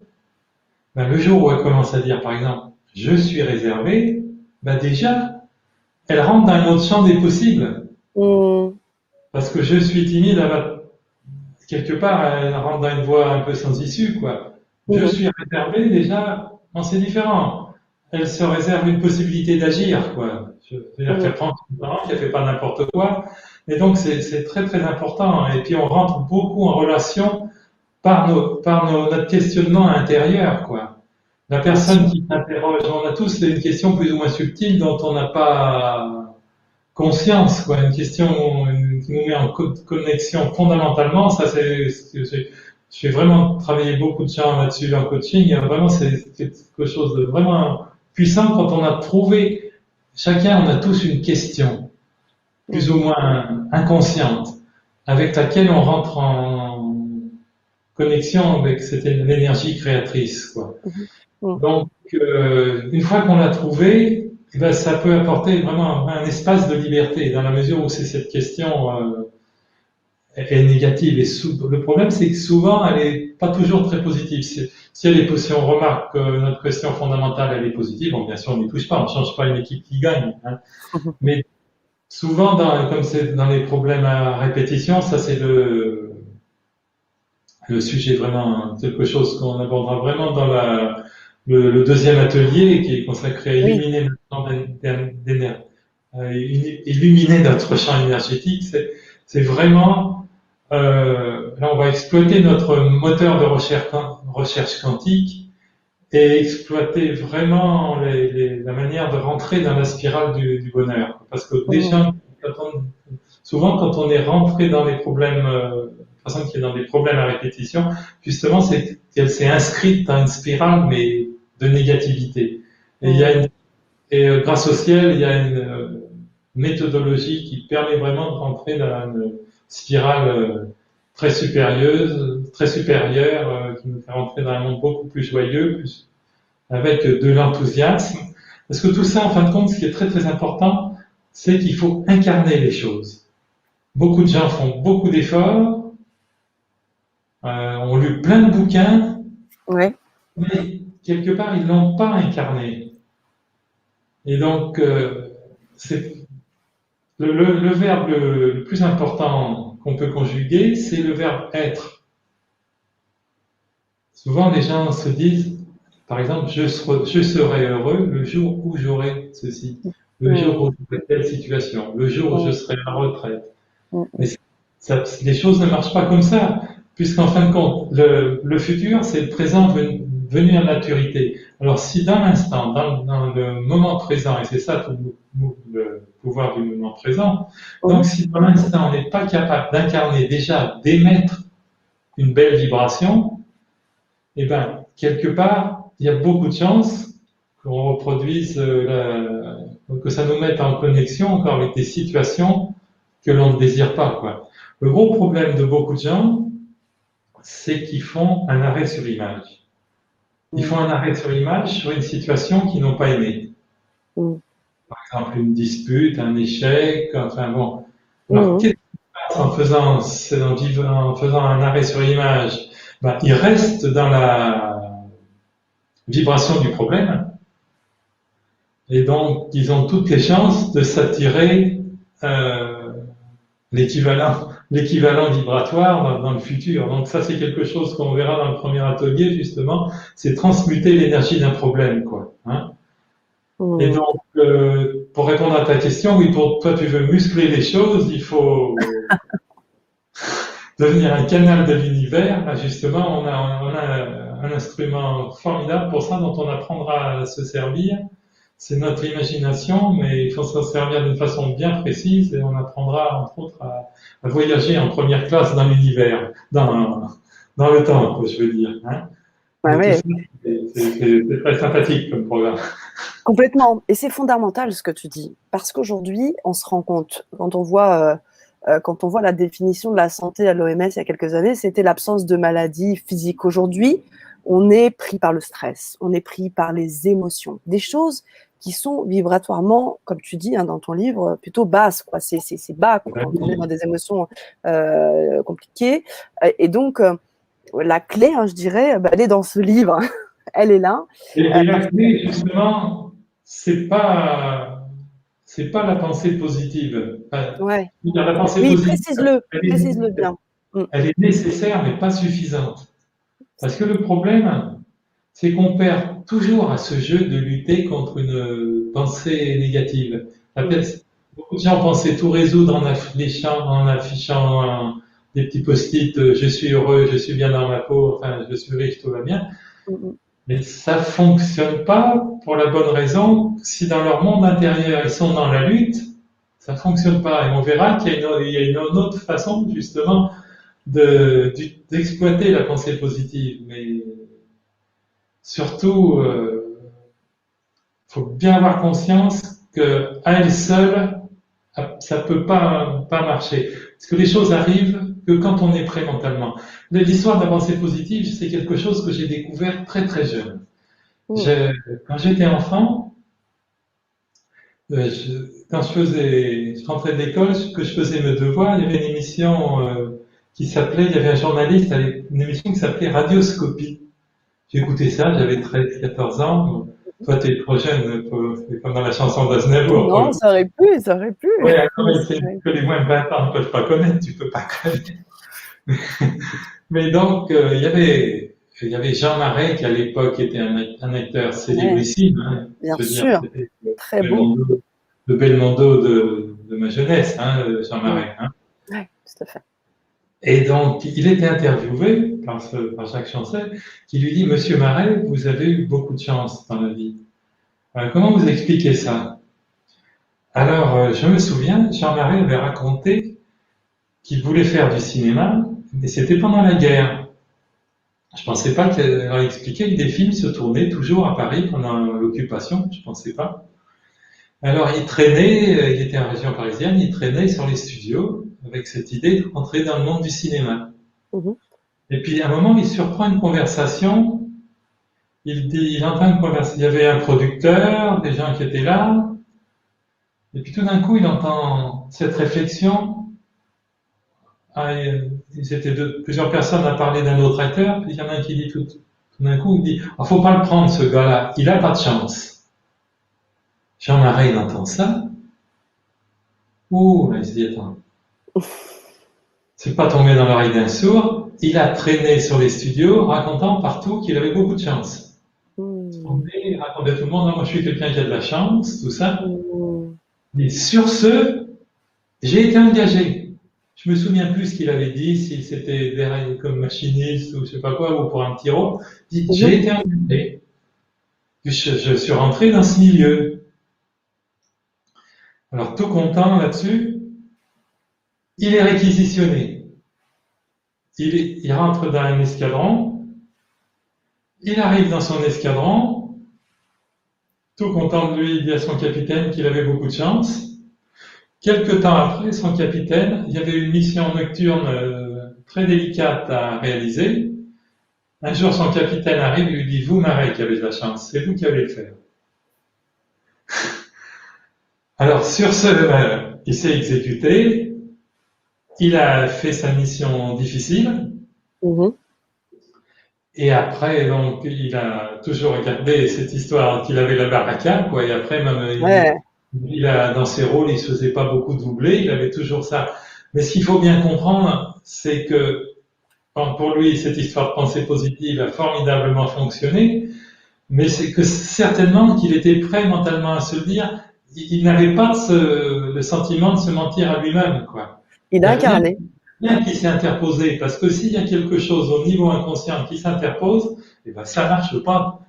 ben, le jour où elle commence à dire, par exemple, je suis réservé, ben déjà, elle rentre dans un autre champ des possibles. Mm. Parce que je suis timide, quelque part, elle rentre dans une voie un peu sans issue, quoi. Je Mhm. suis réservé, déjà, bon, c'est différent. Elle se réserve une possibilité d'agir, quoi. Je veux dire Mhm. qu'elle prend son temps, qu'elle fait pas n'importe quoi. Et donc, c'est très, très important. Et puis, on rentre beaucoup en relation notre questionnement intérieur, quoi. La Bien personne sûr. qui s'interroge, on a tous une question plus ou moins subtile dont on n'a pas conscience, quoi, une question qui nous met en connexion fondamentalement. Ça, je fais vraiment travailler beaucoup de gens là-dessus en coaching. Et vraiment, c'est quelque chose de vraiment puissant quand on a trouvé, chacun, on a tous une question, plus Mm. ou moins inconsciente, avec laquelle on rentre en connexion avec l'énergie créatrice, quoi. Mhm. Mm. Donc, une fois qu'on l'a trouvé, eh ben, ça peut apporter vraiment un espace de liberté, dans la mesure où c'est cette question est négative. Et le problème, c'est que souvent, elle est pas toujours très positive. Si on remarque que notre question fondamentale, elle est positive, bon, bien sûr, on n'y touche pas, on ne change pas une équipe qui gagne, hein. Mais souvent, comme c'est dans les problèmes à répétition, ça c'est le sujet vraiment, quelque chose qu'on abordera vraiment dans le deuxième atelier qui est consacré à Oui. éliminer illuminer notre champ énergétique. C'est vraiment, là on va exploiter notre moteur de recherche quantique et exploiter vraiment la manière de rentrer dans la spirale du bonheur. Parce que Mm. déjà, souvent quand on est rentré dans les problèmes, personne qui est dans des problèmes à répétition, justement, c'est qu'elle s'est inscrite dans une spirale, mais de négativité. Et Mm. grâce au ciel, il y a une méthodologie qui permet vraiment de rentrer dans une spirale très supérieure, qui nous fait rentrer dans un monde beaucoup plus joyeux, avec de l'enthousiasme. Parce que tout ça, en fin de compte, ce qui est très très important, c'est qu'il faut incarner les choses. Beaucoup de gens font beaucoup d'efforts, ont lu plein de bouquins, Ouais. mais quelque part, ils l'ont pas incarné. Et donc, c'est le verbe le plus important qu'on peut conjuguer, c'est le verbe être. Souvent, les gens se disent, par exemple, je serai heureux le jour où j'aurai ceci, le jour où Mm. j'aurai telle situation, le jour où je Mm. serai à la retraite. Mm. Mais les choses ne marchent pas comme ça, puisqu'en fin de compte, le futur, c'est le présent venu à maturité. Alors si dans l'instant, dans le moment présent, et c'est ça tout le pouvoir du moment présent, donc Mm. si dans l'instant on n'est pas capable d'incarner déjà, d'émettre une belle vibration, eh bien, quelque part, il y a beaucoup de chances qu'on reproduise, que ça nous mette en connexion encore avec des situations que l'on ne désire pas, quoi. Le gros problème de beaucoup de gens, c'est qu'ils font un arrêt sur image. Ils font Mm. un arrêt sur image sur une situation qu'ils n'ont pas aimée. Mm. Par exemple, une dispute, un échec, enfin bon. Alors, Mm. qu'est-ce qui se passe en faisant un arrêt sur image? Ben, ils restent dans la vibration du problème, et donc ils ont toutes les chances de s'attirer euh, l'équivalent vibratoire dans le futur. Donc ça, c'est quelque chose qu'on verra dans le premier atelier, justement, c'est transmuter l'énergie d'un problème, quoi. Hein. Et Mm. donc, pour répondre à ta question, oui, pour toi, tu veux muscler les choses, il faut devenir un canal de l'univers. Là, justement, on a un instrument formidable pour ça, dont on apprendra à se servir. C'est notre imagination, mais il faut s'en servir d'une façon bien précise et on apprendra, entre autres, à voyager en première classe dans l'univers, dans le temps, quoi, je veux dire. Hein. Ouais, Mais tout ouais. ça, c'est très sympathique comme programme. Complètement. Et c'est fondamental ce que tu dis, parce qu'aujourd'hui, on se rend compte, quand on voit la définition de la santé à l'OMS il y a quelques années, c'était l'absence de maladies physiques. Aujourd'hui, on est pris par le stress, on est pris par les émotions, des choses qui sont vibratoirement, comme tu dis hein, dans ton livre, plutôt basses. Quoi. C'est bas quoi, quand on est dans des émotions compliquées. Et donc, la clé, hein, je dirais, bah, elle est dans ce livre. Elle est là. Et la Parce clé, justement, c'est pas la pensée positive. Enfin, ouais. la pensée Oui, positive, précise-le, elle précise-le est, bien. Mm. elle est nécessaire, mais pas suffisante. Parce que le problème, c'est qu'on perd toujours à ce jeu de lutter contre une pensée négative. Mm. Beaucoup de gens pensaient tout résoudre en affichant des petits post-it, je suis heureux, je suis bien dans ma peau, enfin, je suis riche, tout va bien. Mm. Mais ça fonctionne pas pour la bonne raison. Si dans leur monde intérieur, ils sont dans la lutte, ça fonctionne pas. Et on verra il y a une autre façon, justement, d'exploiter la pensée positive. Mais surtout, faut bien avoir conscience que à elle seule, ça peut pas marcher. Parce que les choses arrivent que quand on est prêt mentalement. L'histoire de la pensée positive, c'est quelque chose que j'ai découvert très très jeune. Mm. Quand j'étais enfant, quand je rentrais de l'école, que je faisais mes devoirs, il y avait une émission il y avait un journaliste, une émission qui s'appelait Radioscopie. J'écoutais ça, j'avais 13, 14 ans. Toi, tu es trop jeune, comme dans la chanson d'Aznavour. Non, ça aurait pu, ça aurait pu. Oui, c'est que les moins de 20 ans ne peuvent pas connaître, tu peux pas connaître. Mais donc, il y avait Jean Marais, qui à l'époque était un acteur Ouais, célébrissime, hein. bien Je veux dire, sûr, c'était très beau. Le Belmondo de ma jeunesse, hein, Jean Mm. Marais. Hein. Ouais, tout à fait. Et donc, il était interviewé par Jacques Chancel, qui lui dit, Monsieur Marais, vous avez eu beaucoup de chance dans la vie. Comment vous expliquez ça? Alors, je me souviens, Jean Marais avait raconté qu'il voulait faire du cinéma, mais c'était pendant la guerre. Je pensais pas qu'il allait expliquer que des films se tournaient toujours à Paris pendant l'occupation, je pensais pas. Alors il traînait, il était en région parisienne, il traînait sur les studios avec cette idée de rentrer dans le monde du cinéma. Mhm. Et puis à un moment, il surprend une conversation, il entend une conversation. Il y avait un producteur, des gens qui étaient là, et puis tout d'un coup, il entend cette réflexion. Ah, ils étaient plusieurs personnes à parler d'un autre acteur, puis il y en a un qui dit tout d'un coup, il dit, ah, faut pas le prendre ce gars-là, il a pas de chance. Jean Marais, il entend ça. Ouh, là, il se dit, attends, c'est pas tombé dans l'oreille d'un sourd. Il a traîné sur les studios, racontant partout qu'il avait beaucoup de chance. Il racontait à tout le monde, non, moi je suis quelqu'un qui a de la chance, tout ça. Et sur ce, j'ai été engagé. Je me souviens plus ce qu'il avait dit, si c'était derrière comme machiniste ou je sais pas quoi, ou pour un petit rôle. J'ai été engagé. Je suis rentré dans ce milieu. Alors tout content là-dessus, il est réquisitionné. Il rentre dans un escadron, il arrive dans son escadron, tout content de lui, il dit à son capitaine qu'il avait beaucoup de chance. Quelque temps après, son capitaine, il y avait une mission nocturne très délicate à réaliser. Un jour, son capitaine arrive et lui dit, vous, Marais, qui avez de la chance, c'est vous qui allez le faire. Alors, sur ce, il s'est exécuté, il a fait sa mission difficile, et après, donc, il a toujours regardé cette histoire qu'il avait la barricade, quoi, et après, même, il a, dans ses rôles, il se faisait pas beaucoup doubler, il avait toujours ça. Mais ce qu'il faut bien comprendre, c'est que, pour lui, cette histoire de pensée positive a formidablement fonctionné, mais c'est que certainement qu'il était prêt mentalement à se le dire, il n'avait pas le sentiment de se mentir à lui-même, quoi. Il a incarné. Rien qui s'est interposé, parce que s'il y a quelque chose au niveau inconscient qui s'interpose, eh ben ça marche pas.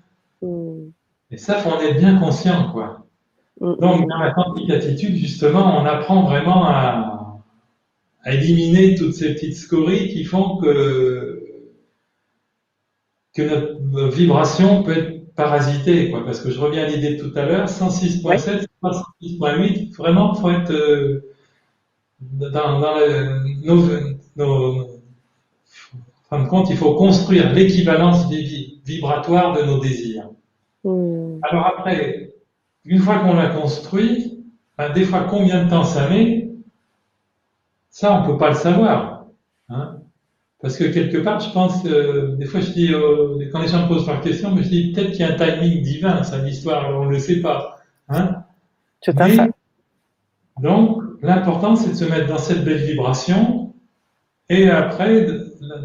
Et ça, faut en être bien conscient, quoi. Donc, dans la quantique attitude, justement, on apprend vraiment à éliminer toutes ces petites scories qui font que notre vibration peut être parasitée, quoi. Parce que je reviens à l'idée de tout à l'heure, 106.7, 106.8, vraiment, faut être dans en fin de compte, il faut construire l'équivalence vibratoire de nos désirs. Alors après, une fois qu'on l'a construit, ben des fois, combien de temps ça met, ça, on peut pas le savoir. Hein. Parce que quelque part, je pense, des fois, je dis, quand les gens me posent leurs questions, je dis peut-être qu'il y a un timing divin, ça, l'histoire, on ne le sait pas. Hein. Tout à fait. Donc, l'important, c'est de se mettre dans cette belle vibration. Et après,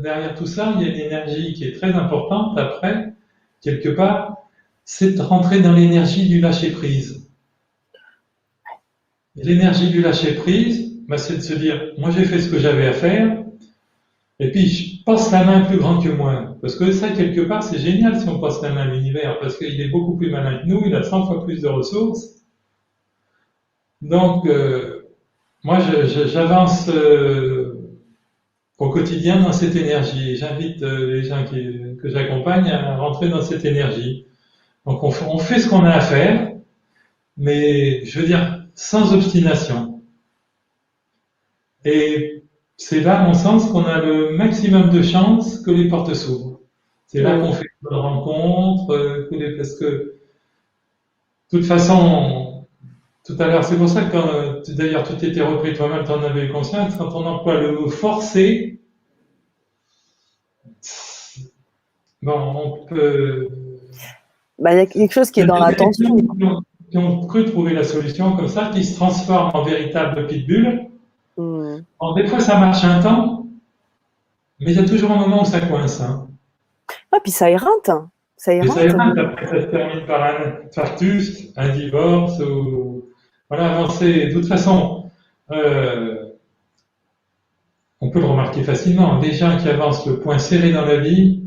derrière tout ça, il y a une énergie qui est très importante. Après, quelque part, c'est de rentrer dans l'énergie du lâcher-prise. L'énergie du lâcher-prise, ben, c'est de se dire, moi j'ai fait ce que j'avais à faire, et puis je passe la main plus grande que moi. Parce que ça, quelque part, c'est génial si on passe la main à l'univers, parce qu'il est beaucoup plus malin que nous, il a 100 fois plus de ressources. Donc, moi, j'avance au quotidien dans cette énergie. J'invite les gens que j'accompagne à rentrer dans cette énergie. Donc, on fait ce qu'on a à faire, mais je veux dire, sans obstination. Et c'est là, à mon sens, qu'on a le maximum de chances que les portes s'ouvrent. C'est là qu'on fait de bonnes rencontres, parce que, de toute façon, tout à l'heure, c'est pour ça que quand, d'ailleurs, tout était repris toi-même, tu en avais conscience, quand on emploie le mot forcer, bon, on peut... Ben, il y a quelque chose qui est dans la tension. Qui ont cru trouver la solution comme ça, qui se transforme en véritable pitbull. Alors, des fois, ça marche un temps, mais il y a toujours un moment où ça coince. Hein. Ah, puis ça éreinte. Ça éreinte. Après, ça se termine par un infarctus, un divorce, ou voilà, avancer. De toute façon, on peut le remarquer facilement. Les gens qui avancent le poing serré dans la vie,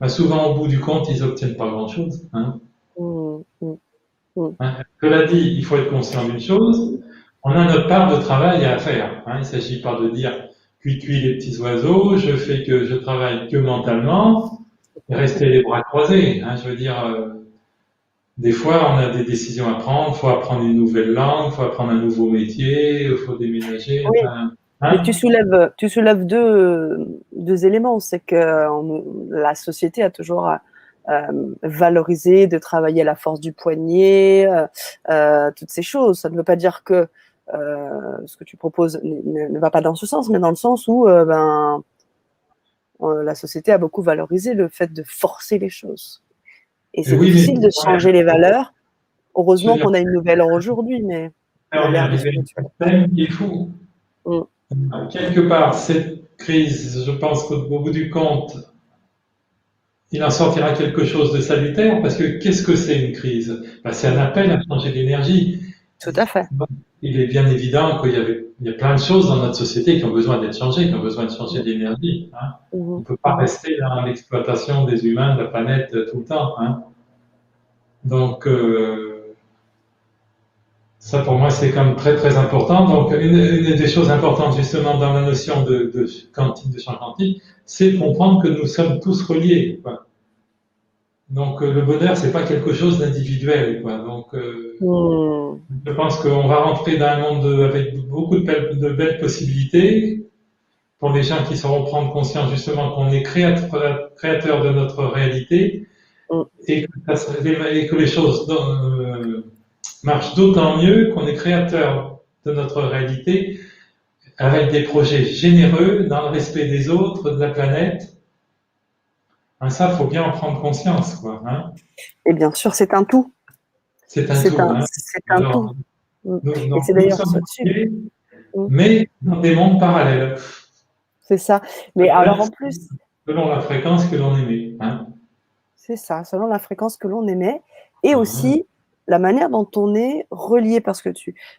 bah, souvent au bout du compte, ils n'obtiennent pas grand-chose. Hein. Hein. Cela dit, il faut être conscient d'une chose, on a notre part de travail à faire. Hein. Il ne s'agit pas de dire cuit les petits oiseaux, je travaille que mentalement, et rester les bras croisés. Hein. Je veux dire, des fois, on a des décisions à prendre, il faut apprendre une nouvelle langue, il faut apprendre un nouveau métier, il faut déménager. Oui. Enfin, hein. Mais tu soulèves deux éléments. C'est que la société a toujours valoriser, de travailler à la force du poignet, toutes ces choses. Ça ne veut pas dire que ce que tu proposes ne va pas dans ce sens, mais dans le sens où la société a beaucoup valorisé le fait de forcer les choses. Et Et c'est oui, difficile de ouais, changer les valeurs. je veux Heureusement dire, qu'on a une nouvelle heure aujourd'hui, mais on là, a on est l'ère du arrivé à spirituel. un thème qui est fou. Mm. Quelque part, cette crise, je pense qu'au bout du compte, il en sortira quelque chose de salutaire, parce que qu'est-ce que c'est une crise? Ben, c'est un appel à changer d'énergie. Tout à fait. Il est bien évident il y a plein de choses dans notre société qui ont besoin d'être changées, qui ont besoin de changer d'énergie. Hein. On ne peut pas rester dans l'exploitation des humains, de la planète tout le temps. Hein. Donc, ça pour moi c'est quand même très très important. Donc, une des choses importantes justement dans la notion de quantique, de champ quantique, c'est de comprendre que nous sommes tous reliés. Quoi. Donc, le bonheur, c'est pas quelque chose d'individuel. Quoi. Donc, je pense qu'on va rentrer dans un monde avec beaucoup de belles possibilités pour les gens qui sauront prendre conscience justement qu'on est créateur de notre réalité et que les choses marchent d'autant mieux qu'on est créateur de notre réalité avec des projets généreux dans le respect des autres, de la planète. Hein, ça, faut bien en prendre conscience, quoi. Hein. Et bien sûr, c'est un tout. C'est un tout. Hein. C'est un tout. Et c'est Nous d'ailleurs sommes là-dessus. reliés, mais dans des mondes parallèles. C'est ça. Mais alors en plus. Selon la fréquence que l'on émet. Hein. C'est ça, selon la fréquence que l'on émet. Et aussi la manière dont on est relié, parce que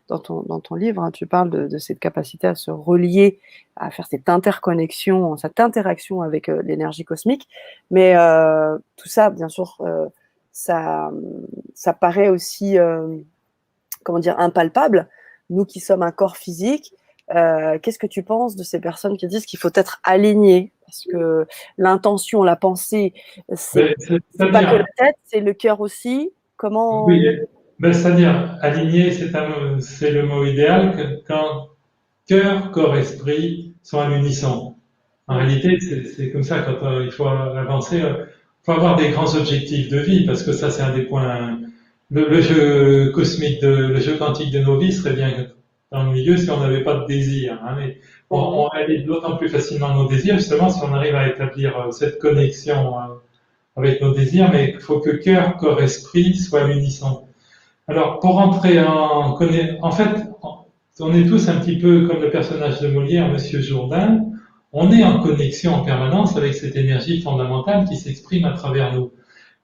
dans ton livre, hein, tu parles de cette capacité à se relier, à faire cette interconnexion, cette interaction avec l'énergie cosmique. Mais tout ça, bien sûr, ça paraît aussi, comment dire, impalpable. Nous qui sommes un corps physique, qu'est-ce que tu penses de ces personnes qui disent qu'il faut être aligné? Parce que l'intention, la pensée, c'est pas que la tête, c'est le cœur aussi. Comment? Oui, c'est-à-dire, aligné, c'est le mot idéal quand cœur, corps, esprit sont à l'unisson. En réalité, c'est comme ça quand il faut avancer. Il faut avoir des grands objectifs de vie, parce que ça, c'est un des points. Le jeu cosmique, le jeu quantique de nos vies serait bien dans le milieu si on n'avait pas de désir. Hein, mais on réalise d'autant plus facilement nos désirs, justement, si on arrive à établir cette connexion avec nos désirs, mais il faut que cœur, corps, esprit soient à l'unisson. Alors, pour entrer en fait, on est tous un petit peu comme le personnage de Molière, Monsieur Jourdain. On est en connexion en permanence avec cette énergie fondamentale qui s'exprime à travers nous.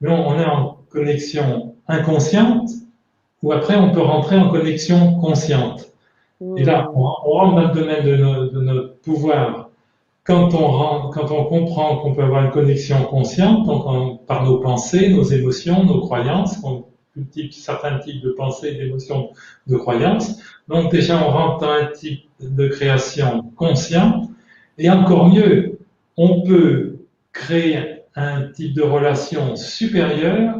Mais on est en connexion inconsciente, ou après on peut rentrer en connexion consciente. Et là, on rentre dans le domaine de notre pouvoir. Quand on comprend qu'on peut avoir une connexion consciente, donc par nos pensées, nos émotions, nos croyances, certains types de pensées, d'émotions, de croyances. Donc déjà, on rentre dans un type de création consciente. Et encore mieux, on peut créer un type de relation supérieure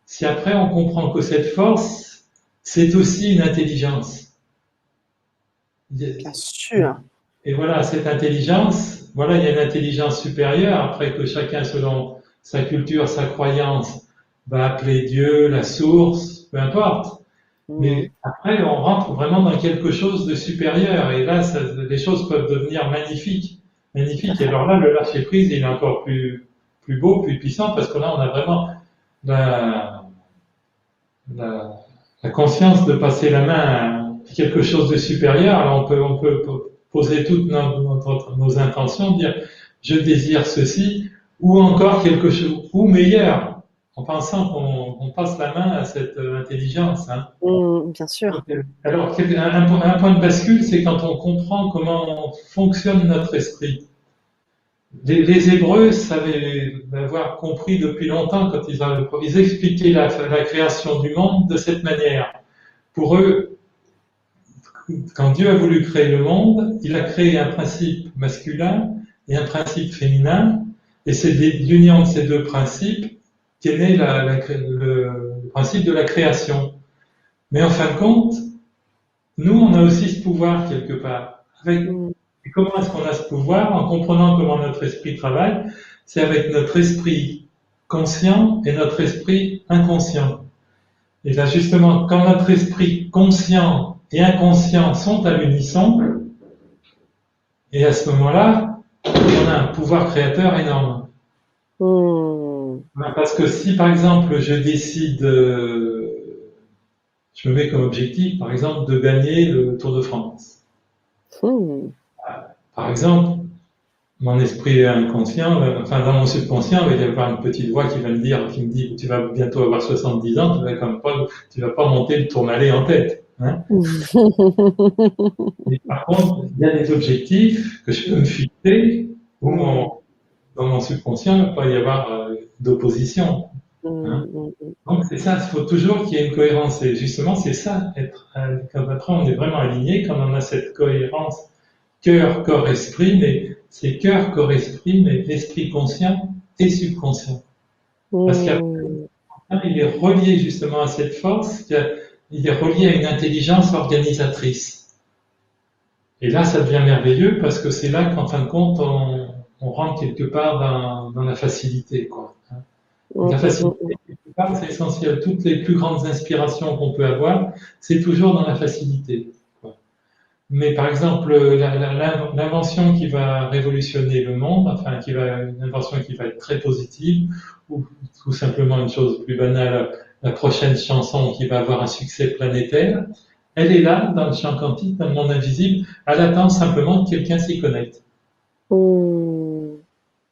si après on comprend que cette force, c'est aussi une intelligence. Bien sûr. Et voilà, cette intelligence, voilà, il y a une intelligence supérieure, après que chacun, selon sa culture, sa croyance, va appeler Dieu, la source, peu importe. Mais après, on rentre vraiment dans quelque chose de supérieur, et là, les choses peuvent devenir magnifiques. Magnifiques. Et alors là, le lâcher prise, il est encore plus beau, plus puissant, parce que là, on a vraiment la conscience de passer la main à quelque chose de supérieur. Alors on peut poser toutes nos intentions, dire je désire ceci, ou encore quelque chose, ou meilleur, en pensant qu'on passe la main à cette intelligence. Hein. Bien sûr. Alors un point de bascule, c'est quand on comprend comment fonctionne notre esprit. Les Hébreux savaient l'avoir compris depuis longtemps quand ils expliquaient la création du monde de cette manière. Pour eux, quand Dieu a voulu créer le monde, il a créé un principe masculin et un principe féminin, et c'est de l'union de ces deux principes qu'est né le principe de la création. Mais en fin de compte, nous, on a aussi ce pouvoir quelque part. Et comment est-ce qu'on a ce pouvoir? En comprenant comment notre esprit travaille, c'est avec notre esprit conscient et notre esprit inconscient. Et là, justement, quand notre esprit conscient et inconscient sont à l'unisson, et à ce moment-là, on a un pouvoir créateur énorme. Parce que si, par exemple, je décide, je me mets comme objectif, par exemple, de gagner le Tour de France. Par exemple, mon esprit inconscient, enfin dans mon subconscient, il va y avoir une petite voix qui me dit, tu vas bientôt avoir 70 ans, tu vas pas monter le Tourmalet en tête. Hein. Mais par contre, il y a des objectifs que je peux me fixer où dans mon subconscient, il ne va pas y avoir d'opposition. Hein. Donc c'est ça, il faut toujours qu'il y ait une cohérence. Et justement, c'est ça, quand après on est vraiment aligné, quand on a cette cohérence cœur, corps, esprit, mais c'est cœur, corps, esprit, mais esprit conscient et subconscient. Parce qu'il est relié justement à cette force, il est relié à une intelligence organisatrice. Et là, ça devient merveilleux parce que c'est là qu'en fin de compte, on rentre quelque part dans la facilité, quoi. La facilité, quelque part, c'est essentiel. Toutes les plus grandes inspirations qu'on peut avoir, c'est toujours dans la facilité. Mais par exemple, l'invention qui va révolutionner le monde, enfin une invention qui va être très positive, ou tout simplement une chose plus banale, la prochaine chanson qui va avoir un succès planétaire, elle est là, dans le champ quantique, dans le monde invisible, elle attend simplement que quelqu'un s'y connecte.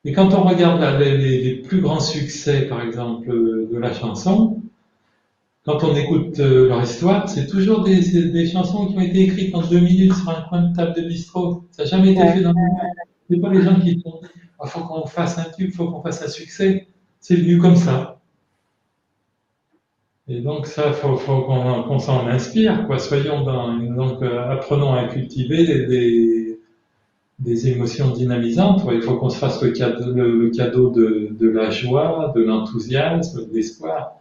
Et quand on regarde les plus grands succès, par exemple, de la chanson, quand on écoute leur histoire, c'est toujours des chansons qui ont été écrites en 2 minutes sur un coin de table de bistrot. Ça n'a jamais été fait dans le monde. Ce n'est pas les gens qui ont dit il faut qu'on fasse un tube, il faut qu'on fasse un succès. C'est venu comme ça. Et donc ça, il faut qu'on s'en inspire, quoi. Apprenons à cultiver des émotions dynamisantes. Il faut qu'on se fasse le cadeau de la joie, de l'enthousiasme, de l'espoir.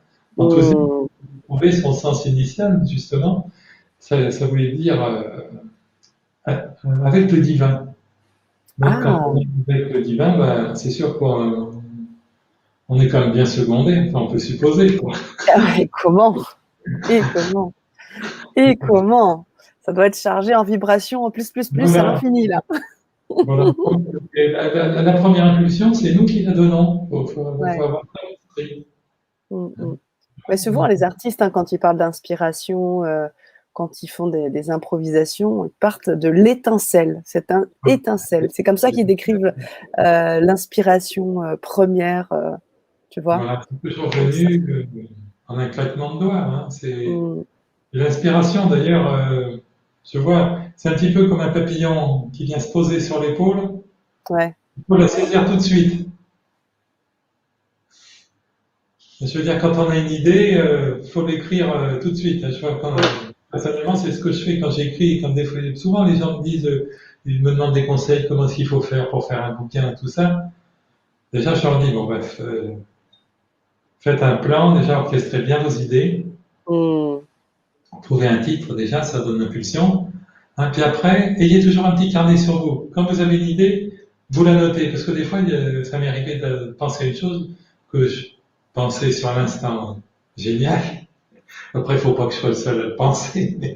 Trouver son sens initial, justement, ça voulait dire avec le divin. Donc, quand on est avec le divin, c'est sûr qu'on est quand même bien secondé, enfin, on peut supposer. Quoi. Et comment ça doit être chargé en vibration en plus voilà. À l'infini, là. Voilà. La première impulsion, c'est nous qui la donnons. Il faut avoir ça à l'esprit. Mais souvent, les artistes, quand ils parlent d'inspiration, quand ils font des improvisations, ils partent de l'étincelle. C'est un étincelle. C'est comme ça qu'ils décrivent l'inspiration première, tu vois. Voilà, c'est toujours venu en un claquement de doigts. Hein. L'inspiration, d'ailleurs, je vois, c'est un petit peu comme un papillon qui vient se poser sur l'épaule. Ouais. Il faut la saisir tout de suite. Je veux dire, quand on a une idée, faut l'écrire tout de suite. Je vois, personnellement, c'est ce que je fais quand j'écris. Quand souvent les gens me disent, ils me demandent des conseils, comment est-ce qu'il faut faire pour faire un bouquin, tout ça. Déjà, je leur dis, bon bref, faites un plan, déjà orchestrez bien vos idées. Trouvez un titre, déjà, ça donne l'impulsion. Puis après, ayez toujours un petit carnet sur vous. Quand vous avez une idée, vous la notez. Parce que des fois, ça m'est arrivé de penser à une chose que je pensais sur l'instant génial. Après, il ne faut pas que je sois le seul à le penser, mais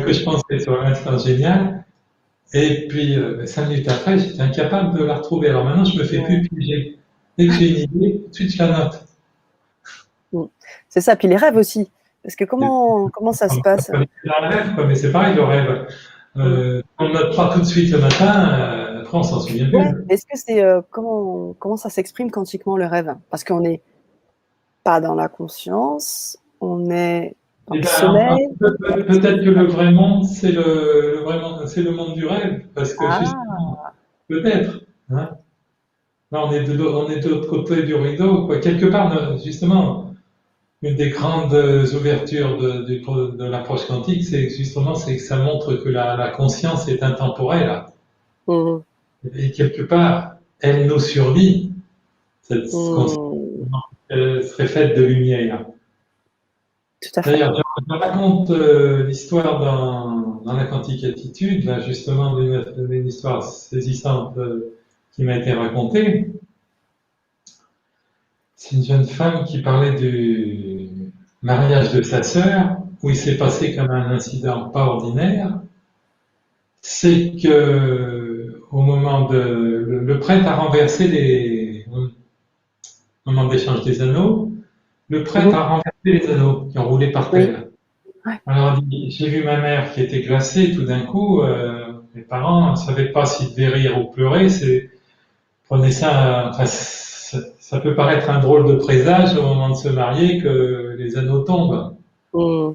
que je pensais sur l'instant génial. Et puis, 5 minutes après, j'étais incapable de la retrouver. Alors maintenant, je me fais plus piéger. Dès que j'ai une idée, tout de suite, je la note. C'est ça. Puis les rêves aussi. Parce que comment ça se passe? C'est un rêve, quoi, mais c'est pareil, le rêve. On ne note pas tout de suite le matin, après on s'en souvient plus. Est-ce que c'est comment ça s'exprime quantiquement le rêve? Parce qu'on n'est pas dans la conscience, on est dans le sommeil. Peut-être que le vrai monde, c'est le monde du rêve, parce que justement, peut-être. Hein, là, on est de l'autre côté du rideau, quoi. Quelque part, justement, une des grandes ouvertures de l'approche quantique, c'est que ça montre que la conscience est intemporelle. Et quelque part, elle nous survit. Cette conscience, elle serait faite de lumière. Tout à fait. D'ailleurs, je raconte l'histoire dans la quantique attitude, là, justement, d'une histoire saisissante qui m'a été racontée. C'est une jeune femme qui parlait du mariage de sa sœur, où il s'est passé comme un incident pas ordinaire. C'est que au moment de le prêtre a renversé au moment d'échange des anneaux, le prêtre Mhm. a renversé les anneaux qui ont roulé par Oui. terre. Ouais. Alors j'ai vu ma mère qui était glacée tout d'un coup. Mes parents ne savaient pas s'ils devaient rire ou pleurer. Prenez ça, enfin, ça peut paraître un drôle de présage au moment de se marier que les anneaux tombent. Mm.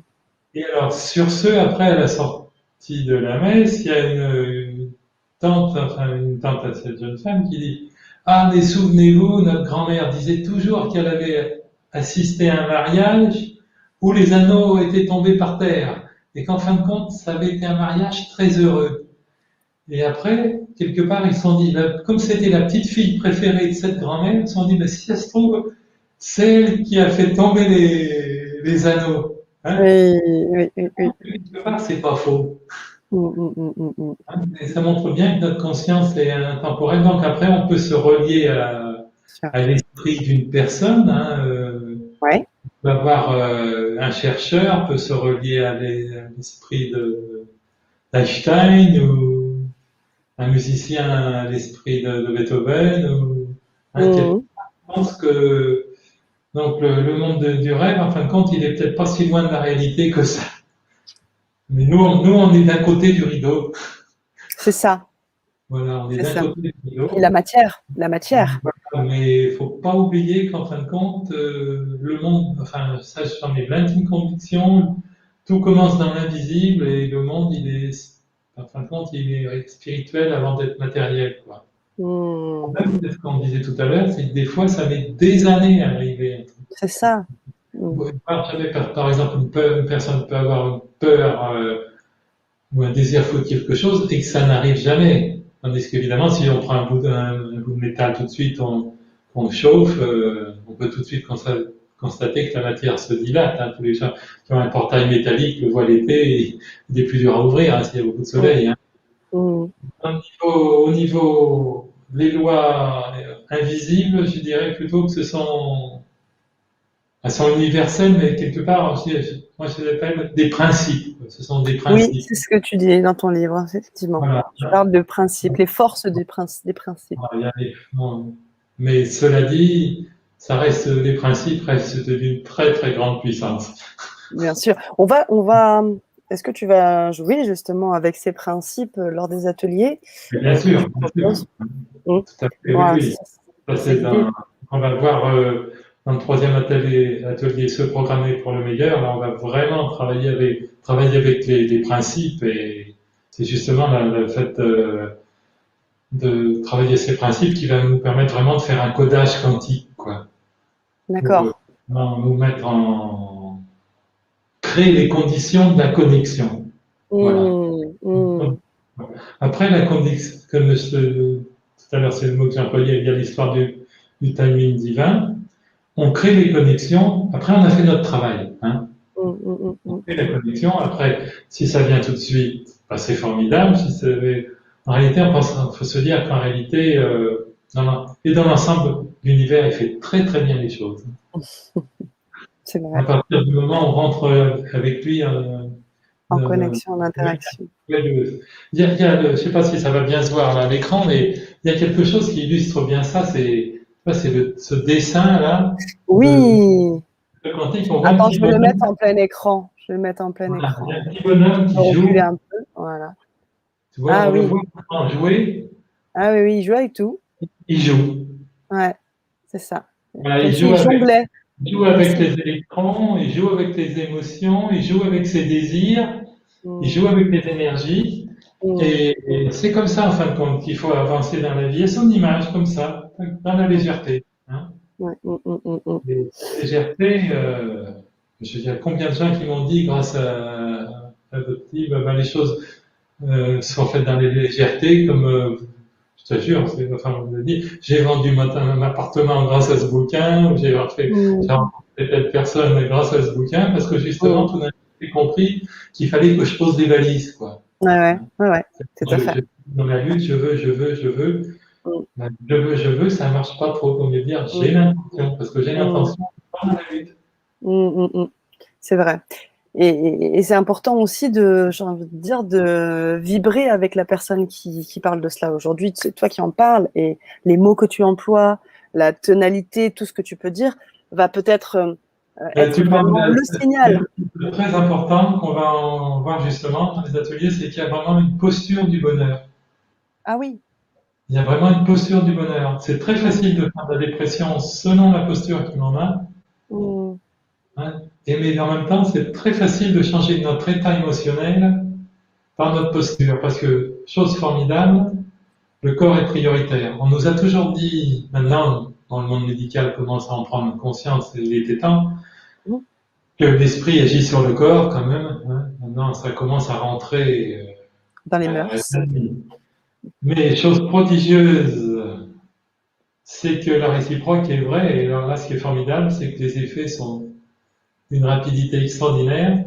Et alors, sur ce, après à la sortie de la messe, il y a une tante, enfin une tante à cette jeune femme qui dit: Ah, mais souvenez-vous, notre grand-mère disait toujours qu'elle avait assisté à un mariage où les anneaux étaient tombés par terre et qu'en fin de compte, ça avait été un mariage très heureux. Et après, quelque part, ils se sont dit, bah, comme c'était la petite fille préférée de cette grand-mère, ils se sont dit, bah, si ça se trouve, c'est elle qui a fait tomber les anneaux. Hein. Oui, oui, oui, oui. Quelque part, c'est pas faux. Mm, mm, mm, mm, mm. Hein. Et ça montre bien que notre conscience est intemporelle. Donc après, on peut se relier Sûr. à l'esprit d'une personne. Hein. Ouais. On peut avoir un chercheur, peut se relier à l'esprit d'Einstein ou un musicien à l'esprit de Beethoven. Ou, hein, Mm. je pense que donc le monde du rêve, en fin de compte, il est peut-être pas si loin de la réalité que ça. Mais nous, on est d'un côté du rideau. C'est ça, Voilà, on est c'est d'un ça. côté du Puis la rideau. matière, la matière. Voilà, mais il faut pas oublier qu'en fin de compte, le monde, enfin, ça, j'en ai l'intime conviction, tout commence dans l'invisible et le monde, en fin de compte, il est spirituel avant d'être matériel, quoi. Mm. Même, c'est ce qu'on disait tout à l'heure, c'est que des fois, ça met des années à arriver. C'est ça. Mm. Par exemple, une personne peut avoir une peur ou un désir fou de quelque chose et que ça n'arrive jamais. Tandis qu'évidemment, si on prend un bout de métal tout de suite, on chauffe, on peut tout de suite constater que la matière se dilate. Hein. Tous les gens qui ont un portail métallique le voient l'été, il est plus dur à ouvrir hein, s'il y a beaucoup de Mm. soleil. Hein. Mm. Au niveau des lois invisibles, je dirais plutôt que elles sont universelles, mais quelque part aussi, moi je les appelle des principes. Ce sont des Oui, principes. c'est ce que tu dis dans ton livre, effectivement. Voilà. Tu parles de principes, les forces des principes. Il y a bon, mais cela dit, les principes restent d'une très très grande puissance. Bien sûr. Est-ce que tu vas jouer justement avec ces principes lors des ateliers Bien que tu sûr, bien sûr. proposes? Mm. Tout à fait, oui, Voilà, oui. Ça, c'est l'idée. on va voir dans le troisième atelier se programmer pour le meilleur. Là, on va vraiment travailler avec les principes et c'est justement le fait de travailler ces principes qui va nous permettre vraiment de faire un codage quantique, quoi, pour D'accord. nous mettre créer les conditions de la connexion. Voilà. Mm. Mm. Après, la connexion, comme tout à l'heure, c'est le mot que j'ai employé, il y a l'histoire du timing divin. On crée les connexions. Après, on a fait notre travail. Hein. Mm. Mm. On Mm. crée la connexion. Après, si ça vient tout de suite, bah, c'est formidable. En réalité, faut se dire qu'en réalité, dans l'ensemble, l'univers, il fait très très bien les choses. C'est À vrai. partir du moment où on rentre avec lui, En de- connexion, en interaction. je ne sais pas si ça va bien se voir là, à l'écran, mais il y a quelque chose qui illustre bien ça, ce dessin-là Oui. de quantique. On voit un Attends, petit je vais le bonhomme, mettre en plein écran. Je vais le mettre en plein voilà, il y a écran. un petit bonhomme Je vais qui reculer joue, un peu. Voilà. tu vois, Ah on le oui. voit en jouer, Ah oui, oui, il joue avec tout. il joue. Ouais, c'est ça. Voilà, Comme s'il jonglait. il joue Comme avec si. les électrons, il joue avec les émotions, il joue avec ses désirs, il joue Mm. avec les énergies. Mm. Et c'est comme ça, en fin de compte, qu'il faut avancer dans la vie, à son image, comme ça, dans la légèreté. Hein. Ouais. Mm. Mm. Mm. Mm. Et la légèreté, je veux dire, combien de gens qui m'ont dit, grâce à votre livre, ben, les choses sont faites dans la légèreté, comme, je te jure, enfin, on me dit, j'ai vendu mon appartement grâce à ce bouquin, ou j'ai Mm. rencontré telle personne grâce à ce bouquin, parce que justement, Mm. tout d'un coup, j'ai compris qu'il fallait que je pose des valises, quoi. Ouais, ouais, Hein. ouais, ouais, tout à fait. Dans la lutte, je veux. Je veux, ça ne marche pas trop. Comme dire, j'ai l'intention, parce que j'ai l'intention, pas dans la lutte. C'est vrai. Et c'est important aussi j'ai envie de dire, de vibrer avec la personne qui parle de cela. Aujourd'hui, c'est toi qui en parles et les mots que tu emploies, la tonalité, tout ce que tu peux dire va peut-être être vraiment le signal. C'est très important qu'on va en voir justement dans les ateliers, c'est qu'il y a vraiment une posture du bonheur. Ah oui. Il y a vraiment une posture du bonheur. C'est très facile de faire de la dépression selon la posture qu'on en a. Mmh. Hein. Mais en même temps, c'est très facile de changer notre état émotionnel par notre posture. Parce que, chose formidable, le corps est prioritaire. On nous a toujours dit, maintenant, dans le monde médical, commence à en prendre conscience, et il était temps, que l'esprit agit sur le corps quand même. Hein. Maintenant, ça commence à rentrer Dans les mœurs. Mais chose prodigieuse, c'est que la réciproque est vraie. Et alors là, ce qui est formidable, c'est que les effets sont d'une rapidité extraordinaire.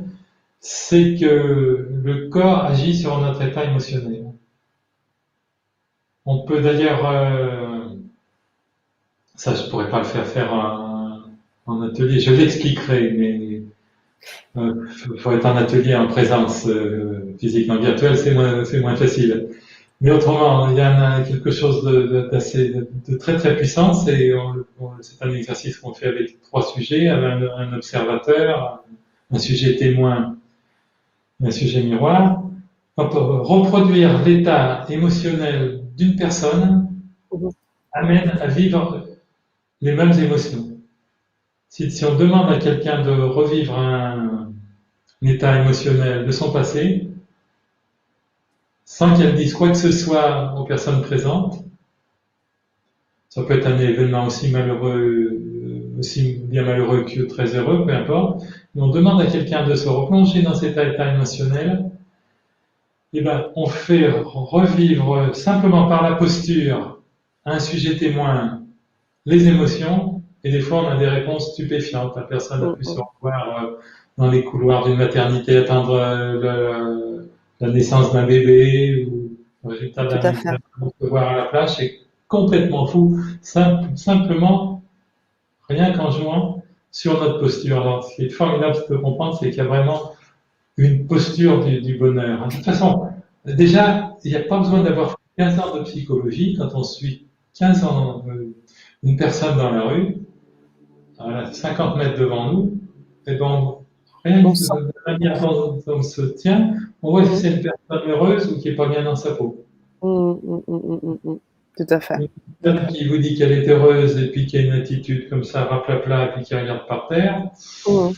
C'est que le corps agit sur notre état émotionnel. On peut d'ailleurs, ça je pourrais pas le faire en atelier, je l'expliquerai, mais faut être en atelier en présence physiquement virtuelle, c'est moins facile. Mais autrement, il y en a quelque chose de très très puissant. C'est un exercice qu'on fait avec 3 sujets, un observateur, un sujet témoin, un sujet miroir. Reproduire l'état émotionnel d'une personne amène à vivre les mêmes émotions. Si on demande à quelqu'un de revivre un état émotionnel de son passé, sans qu'elle dise quoi que ce soit aux personnes présentes, ça peut être un événement aussi malheureux, aussi bien malheureux que très heureux, peu importe, mais on demande à quelqu'un de se replonger dans cet état émotionnel, et ben, on fait revivre simplement par la posture un sujet témoin les émotions, et des fois on a des réponses stupéfiantes. La personne a pu se revoir dans les couloirs d'une maternité, attendre la naissance d'un bébé, ou le résultat d'un examen, se voir à la plage, c'est complètement fou, simplement rien qu'en jouant sur notre posture. Alors, ce qui est formidable de comprendre, c'est qu'il y a vraiment une posture du bonheur. De toute façon, déjà, il n'y a pas besoin d'avoir 15 ans de psychologie quand on suit 15 ans une personne dans la rue, à 50 mètres devant nous, et ben, rien que de la manière dont on se tient, on voit si c'est une personne heureuse ou qui n'est pas bien dans sa peau. Tout à fait. Une personne qui vous dit qu'elle est heureuse et puis qui a une attitude comme ça, raplapla, et puis qui regarde par terre, je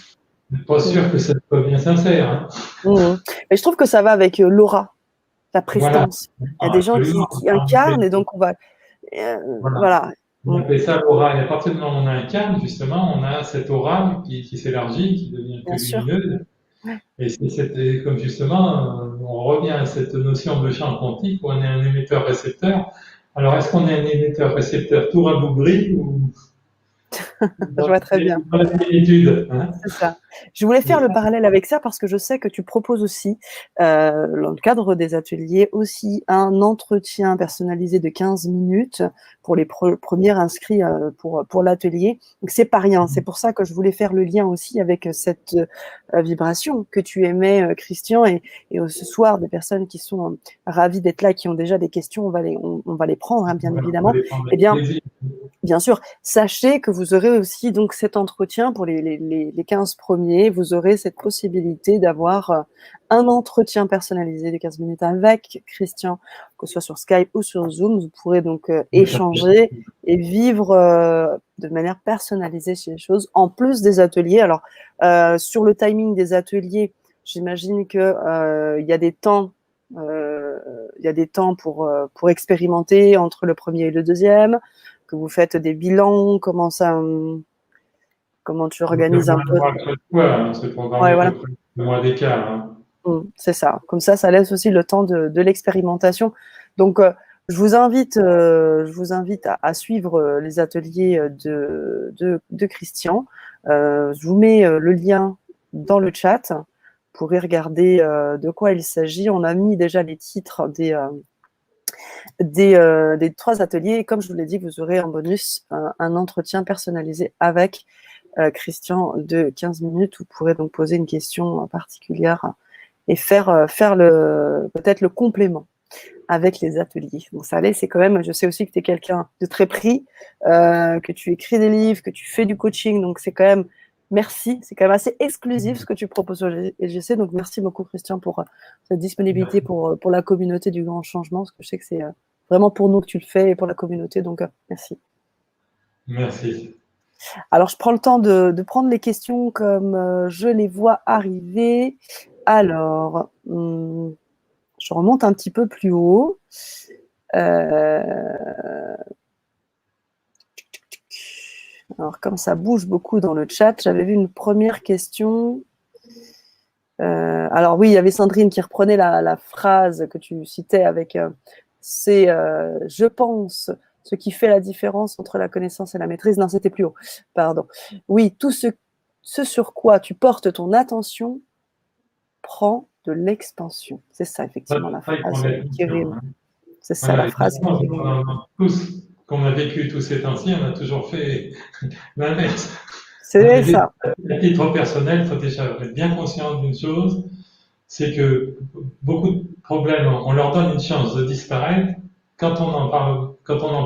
suis pas sûr que ça soit bien sincère. Hein. Mais je trouve que ça va avec l'aura, la prestance. Voilà. Il y a des gens qui incarnent et donc on va. Voilà. On appelle ça l'aura. Et à partir du moment où on incarne, justement, on a cette aura qui s'élargit, qui devient plus lumineuse. Et c'est comme justement, on revient à cette notion de champ quantique où on est un émetteur-récepteur. Alors, est-ce qu'on est un émetteur-récepteur tout rabougri ou je vois très bien. Hein, c'est ça. Je voulais faire le parallèle avec ça parce que je sais que tu proposes aussi, dans le cadre des ateliers, aussi un entretien personnalisé de 15 minutes pour les premiers inscrits pour l'atelier. Donc, c'est pas rien. C'est pour ça que je voulais faire le lien aussi avec cette vibration que tu émets, Christian, et ce soir, des personnes qui sont ravies d'être là, qui ont déjà des questions, on va les prendre, hein, bien évidemment. Eh bien sûr, sachez que vous aurez aussi donc cet entretien pour les 15 premiers. Vous aurez cette possibilité d'avoir un entretien personnalisé de 15 minutes avec Christian, que ce soit sur Skype ou sur Zoom. Vous pourrez donc échanger et vivre de manière personnalisée ces choses, en plus des ateliers. Alors, sur le timing des ateliers, j'imagine que il y a des temps pour expérimenter entre le premier et le deuxième, que vous faites des bilans, comment tu organises un peu. C'est programmé à peu près 2 mois d'écart. Hein. C'est ça. Comme ça laisse aussi le temps de l'expérimentation. Donc, je vous invite à suivre les ateliers de Christian. Je vous mets le lien dans le chat pour y regarder de quoi il s'agit. On a mis déjà les titres des 3 ateliers. Et comme je vous l'ai dit, vous aurez en bonus un entretien personnalisé avec Christian de 15 minutes. Vous pourrez donc poser une question particulière et faire peut-être le complément avec les ateliers. Donc ça allait, c'est quand même, je sais aussi que tu es quelqu'un de très pris, que tu écris des livres, que tu fais du coaching, donc c'est quand même, merci, c'est quand même assez exclusif ce que tu proposes sur LGC, donc merci beaucoup Christian pour cette disponibilité pour la communauté du grand changement, parce que je sais que c'est vraiment pour nous que tu le fais et pour la communauté, donc merci. Merci. Alors je prends le temps de prendre les questions comme je les vois arriver. Alors, je remonte un petit peu plus haut. Alors, comme ça bouge beaucoup dans le chat, j'avais vu une première question. Alors oui, il y avait Sandrine qui reprenait la phrase que tu citais avec c'est je pense ce qui fait la différence entre la connaissance et la maîtrise. Non, c'était plus haut. Pardon. Oui, tout ce sur quoi tu portes ton attention prend de l'expansion. C'est ça, effectivement, la phrase qui rime. C'est ça, la phrase qui rime. Tous, qu'on a vécu tous ces temps-ci, on a toujours fait l'inverse. C'est ça. À titre personnel, il faut déjà être bien conscient d'une chose, c'est que beaucoup de problèmes, on leur donne une chance de disparaître quand on en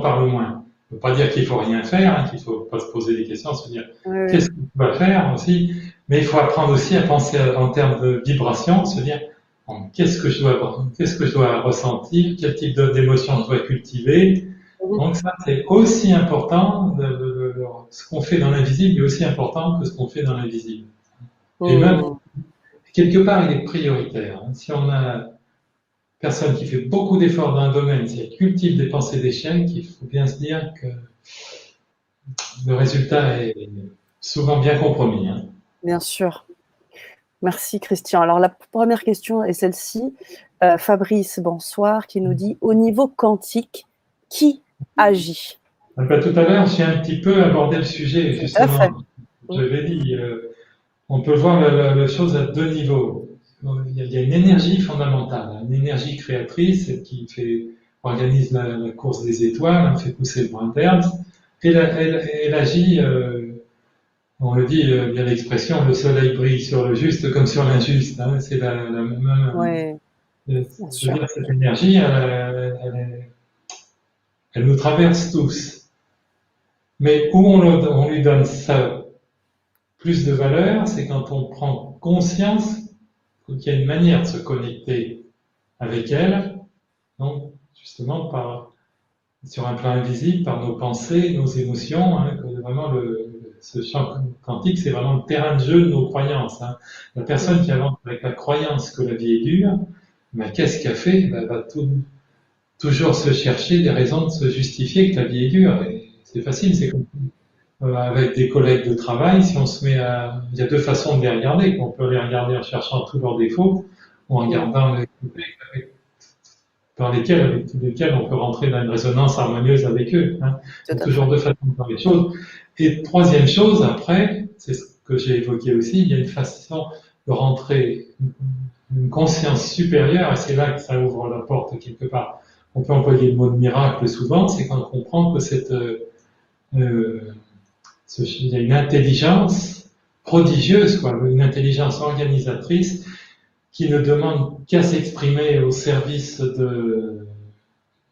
parle moins. Ça ne veut pas dire qu'il faut rien faire, qu'il ne faut pas se poser des questions, se dire qu'est-ce qu'on va faire aussi, mais il faut apprendre aussi à penser en termes de vibration, se dire qu'est-ce que je dois ressentir, quel type d'émotion je dois cultiver. Donc ça, c'est aussi important, ce qu'on fait dans l'invisible est aussi important que ce qu'on fait dans l'invisible. Et même, quelque part, il est prioritaire. Si on a une personne qui fait beaucoup d'efforts dans un domaine, si elle cultive des pensées d'échec, il faut bien se dire que le résultat est souvent bien compromis. Bien sûr. Merci Christian. Alors la première question est celle-ci. Fabrice, bonsoir, qui nous dit, au niveau quantique, qui agit? Tout à l'heure, j'ai un petit peu abordé le sujet, justement. J'avais dit, on peut voir la chose à 2 niveaux. Il y a une énergie fondamentale, une énergie créatrice qui organise la course des étoiles, fait pousser le brin d'herbe, et elle agit, on le dit, il y a l'expression, le soleil brille sur le juste comme sur l'injuste. C'est la même. Ouais, je veux dire, cette énergie, elle nous traverse tous. Mais où on lui donne ça plus de valeur, c'est quand on prend conscience qu'il y a une manière de se connecter avec elle, donc justement sur un plan invisible, par nos pensées, nos émotions, que vraiment ce champ quantique, c'est vraiment le terrain de jeu de nos croyances. La personne qui avance avec la croyance que la vie est dure, qu'est-ce qu'elle fait? Elle va toujours se chercher des raisons de se justifier que la vie est dure. Et c'est facile, c'est comme avec des collègues de travail, si on se met à... Il y a 2 façons de les regarder. On peut les regarder en cherchant tous leurs défauts, ou en regardant avec tous lesquels on peut rentrer dans une résonance harmonieuse avec eux. Il y a toujours 2 façons de voir les choses. Et troisième chose, après, c'est ce que j'ai évoqué aussi, il y a une façon de rentrer une conscience supérieure, et c'est là que ça ouvre la porte quelque part. On peut employer le mot de miracle souvent, c'est quand on comprend que il y a une intelligence prodigieuse, une intelligence organisatrice qui ne demande qu'à s'exprimer au service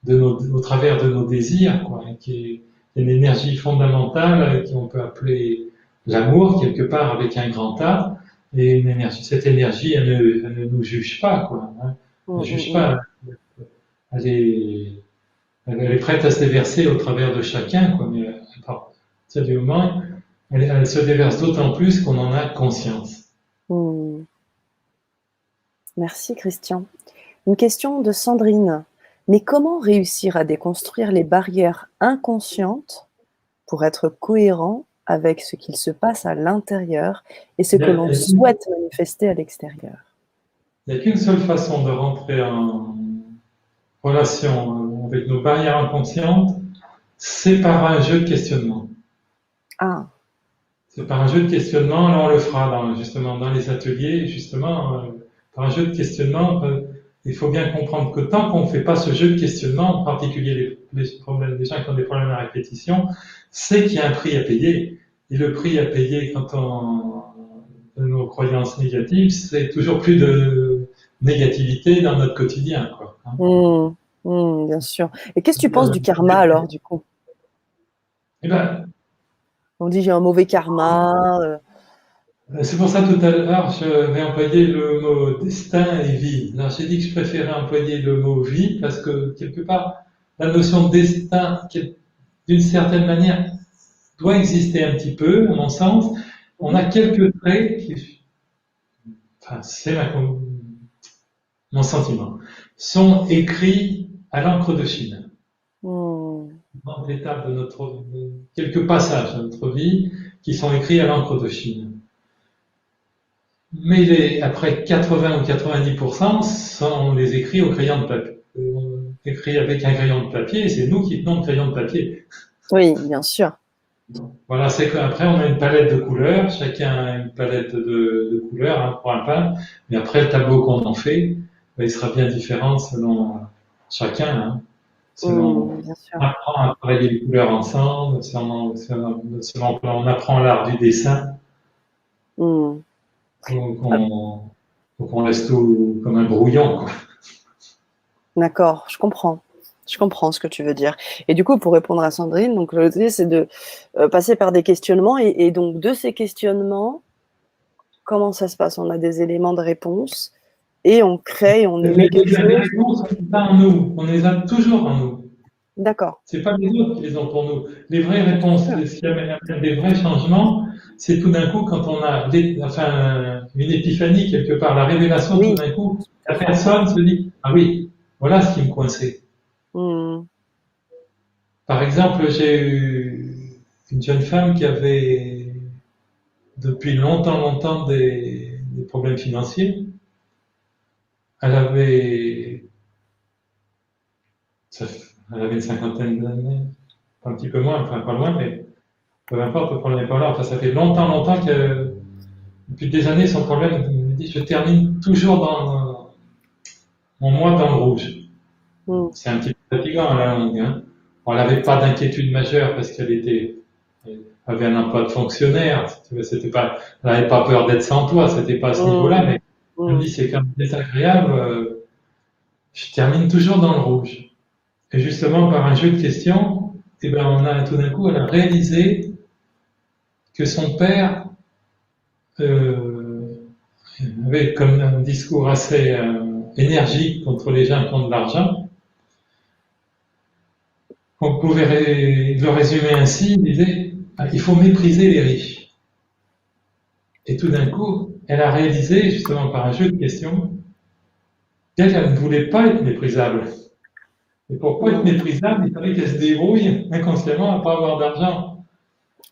au travers de nos désirs, qui est une énergie fondamentale qu'on peut appeler l'amour, quelque part avec un grand A, et cette énergie, elle ne nous juge pas, Elle ne juge pas, elle est prête à se déverser au travers de chacun, mais à partir du moment, elle se déverse d'autant plus qu'on en a conscience. Merci Christian. Une question de Sandrine. Mais comment réussir à déconstruire les barrières inconscientes pour être cohérent avec ce qu'il se passe à l'intérieur et ce que l'on souhaite manifester à l'extérieur? Il n'y a qu'une seule façon de rentrer en relation avec nos barrières inconscientes, c'est par un jeu de questionnement. C'est par un jeu de questionnement, là on le fera justement dans les ateliers, justement, par un jeu de questionnement, il faut bien comprendre que tant qu'on ne fait pas ce jeu de questionnement, en particulier les gens qui ont des problèmes à répétition, c'est qu'il y a un prix à payer. Et le prix à payer quand on de nos croyances négatives, c'est toujours plus de négativité dans notre quotidien, quoi. Bien sûr. Et qu'est-ce que tu penses du karma alors, du coup? Eh ben, On dit j'ai un mauvais karma. c'est pour ça tout à l'heure, je vais employer le mot destin et vie. Alors j'ai dit que je préférais employer le mot vie parce que quelque part, la notion de destin, d'une certaine manière, doit exister un petit peu, à mon sens. On a quelques traits qui, enfin, c'est mon sentiment, sont écrits à l'encre de Chine. Hmm. Dans l'étape de quelques passages de notre vie qui sont écrits à l'encre de Chine. Mais après 80 ou 90% sont les écrits au crayon de papier. Écrits avec un crayon de papier, et c'est nous qui tenons le crayon de papier. Oui, bien sûr. Voilà, c'est qu'après on a une palette de couleurs, chacun a une palette de couleurs hein, pour un peint, mais après le tableau qu'on en fait, il sera bien différent selon chacun. Hein. Selon, Bien sûr. on apprend à travailler les couleurs ensemble, selon on apprend l'art du dessin, Hmm. donc on laisse tout comme un brouillon. Quoi. D'accord, je comprends. Je comprends ce que tu veux dire. Et du coup, pour répondre à Sandrine, donc l'idée c'est de passer par des questionnements et donc de ces questionnements, comment ça se passe? On a des éléments de réponse et on crée, on émet quelque Les chose. réponses, on les a en nous, on les a toujours en nous. D'accord. C'est pas les autres qui les ont pour nous. Les vraies réponses, ce qui amène des vrais changements, c'est tout d'un coup quand on a une épiphanie quelque part, la révélation Oui. tout d'un coup, la personne se dit ah oui, voilà ce qui me coinçait. Hmm. Par exemple, j'ai eu une jeune femme qui avait depuis longtemps des problèmes financiers. Elle avait, elle avait une cinquantaine d'années, un petit peu moins, enfin pas loin, mais peu importe, le problème n'est pas là. Enfin, ça fait longtemps que, depuis des années, son problème, il me dit, je termine toujours dans mon mois dans le rouge. Hmm. C'est un petit peu fatigant à la longue. Hein. On n'avait pas d'inquiétude majeure parce elle avait un emploi de fonctionnaire. C'était pas, elle n'avait pas peur d'être sans toi, c'était pas à ce niveau-là, mais elle me dit, c'est quand même désagréable, je termine toujours dans le rouge. Et justement, par un jeu de questions, eh ben, tout d'un coup, elle a réalisé que son père avait comme un discours assez énergique contre les gens qui ont de l'argent. On pouvait le résumer ainsi, il disait, il faut mépriser les riches. Et tout d'un coup, elle a réalisé, justement par un jeu de questions, qu'elle ne voulait pas être méprisable. Et pourquoi être méprisable? Il fallait qu'elle se débrouille inconsciemment à ne pas avoir d'argent.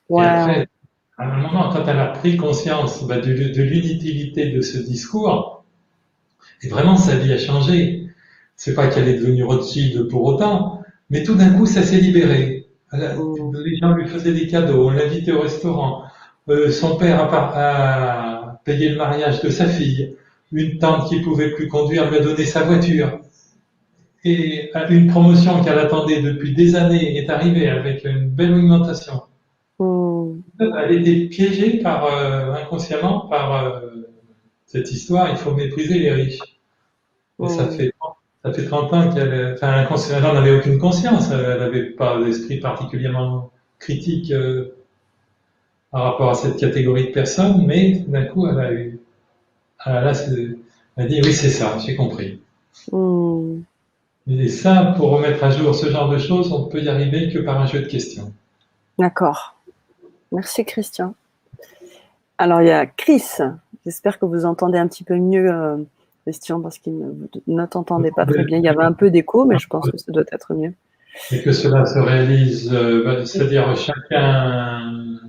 Et Ouais. après, à un moment, quand elle a pris conscience de l'inutilité de ce discours, et vraiment sa vie a changé. C'est pas qu'elle est devenue Rothschild pour autant, mais tout d'un coup, ça s'est libéré. Les gens lui faisaient des cadeaux, on l'invitait au restaurant. Son père a payé le mariage de sa fille. Une tante qui pouvait plus conduire lui a donné sa voiture. Et une promotion qu'elle attendait depuis des années est arrivée avec une belle augmentation. Elle était piégée inconsciemment par cette histoire. Il faut mépriser les riches. Et ça fait 30 ans qu'elle, elle n'en avait aucune conscience. Elle n'avait pas d'esprit particulièrement critique par rapport à cette catégorie de personnes, mais d'un coup, elle a dit oui, c'est ça, j'ai compris. Et ça, pour remettre à jour ce genre de choses, on peut y arriver que par un jeu de questions. D'accord. Merci Christian. Alors il y a Chris. J'espère que vous entendez un petit peu mieux Christian parce qu'il ne t'entendait pas très bien. Il y avait un peu d'écho, mais je pense que ça doit être mieux. Et que cela se réalise, c'est-à-dire chacun,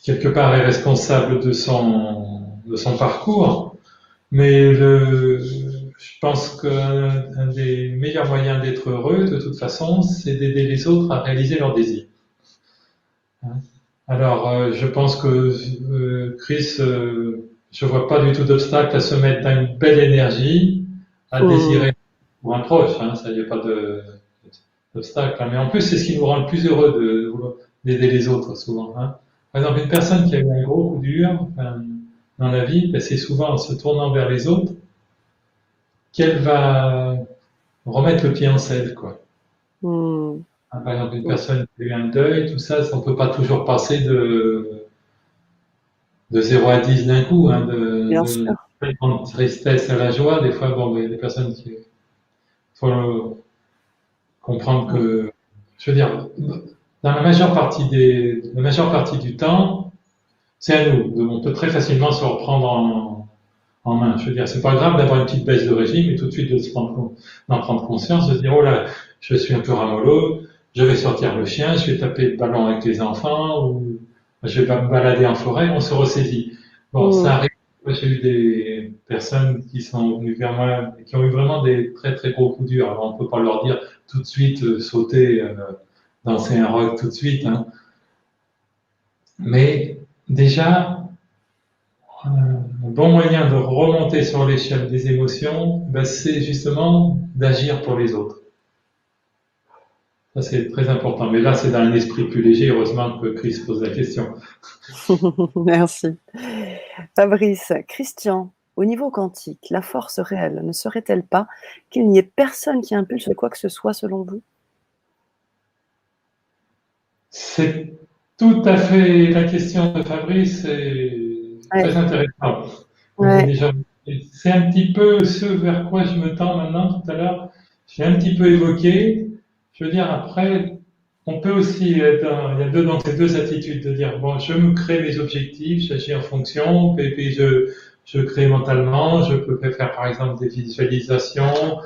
quelque part, est responsable de son parcours, mais je pense qu'un des meilleurs moyens d'être heureux, de toute façon, c'est d'aider les autres à réaliser leurs désirs. Alors, je pense que Chris, je vois pas du tout d'obstacle à se mettre dans une belle énergie, à Mmh. désirer pour un proche, hein, ça, il n'y a pas d'obstacle. Hein. Mais en plus, c'est ce qui nous rend le plus heureux d'aider les autres, souvent. Hein. Par exemple, une personne qui a eu un gros coup dur dans la vie, ben, c'est souvent en se tournant vers les autres qu'elle va remettre le pied en selle, quoi. Mmh. Hein, par exemple, une Mmh. personne qui a eu un deuil, tout ça, on peut pas toujours passer de 0 à 10 d'un coup, hein, Bien de sûr. la grande tristesse à la joie. Des fois, bon, ben, il y a des personnes qui, faut comprendre Mmh. que, je veux dire, dans la majeure partie du temps, c'est à nous. On peut très facilement se reprendre en main. Je veux dire, c'est pas grave d'avoir une petite baisse de régime et tout de suite d'en prendre conscience, de se dire, oh là, je suis un peu ramollo, je vais sortir le chien, je vais taper le ballon avec les enfants, ou je vais me balader en forêt, on se ressaisit. Bon, ça Mmh. arrive. Moi, j'ai eu des personnes qui sont venues vers moi, qui ont eu vraiment des très très gros coups durs. Alors, on peut pas leur dire tout de suite sauter, danser un rock tout de suite, hein. Mais déjà, un bon moyen de remonter sur l'échelle des émotions, ben, c'est justement d'agir pour les autres. Ça, c'est très important. Mais là, c'est dans un esprit plus léger. Heureusement que Chris pose la question. Merci. Fabrice, Christian, au niveau quantique, la force réelle ne serait-elle pas qu'il n'y ait personne qui impulse quoi que ce soit selon vous? C'est tout à fait la question de Fabrice. C'est Ouais, très intéressant. On est ouais. déjà, c'est un petit peu ce vers quoi je me tends maintenant. Tout à l'heure, j'ai un petit peu évoqué. Je veux dire, après, on peut aussi être il y a donc ces deux attitudes de dire, bon, je me crée mes objectifs, j'agis en fonction, et puis je crée mentalement, je peux faire par exemple des visualisations,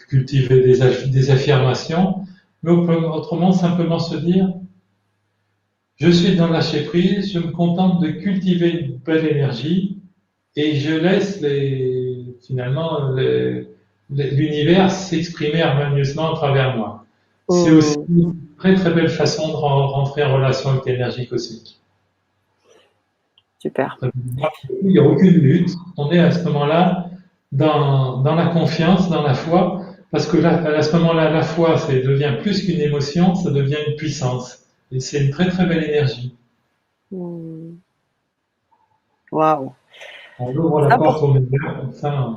cultiver des affirmations, mais on peut autrement simplement se dire, je suis dans le lâcher prise, je me contente de cultiver une belle énergie, et je laisse finalement l'univers s'exprimer harmonieusement à travers moi. C'est aussi Mmh. une très très belle façon de rentrer en relation avec l'énergie cosmique. Super. Il n'y a aucune lutte. On est à ce moment-là dans la confiance, dans la foi, parce que là, à ce moment-là, la foi, ça devient plus qu'une émotion, ça devient une puissance. Et c'est une très très belle énergie. Mmh. Waouh! On ouvre la C'est porte important. au meilleur, comme ça,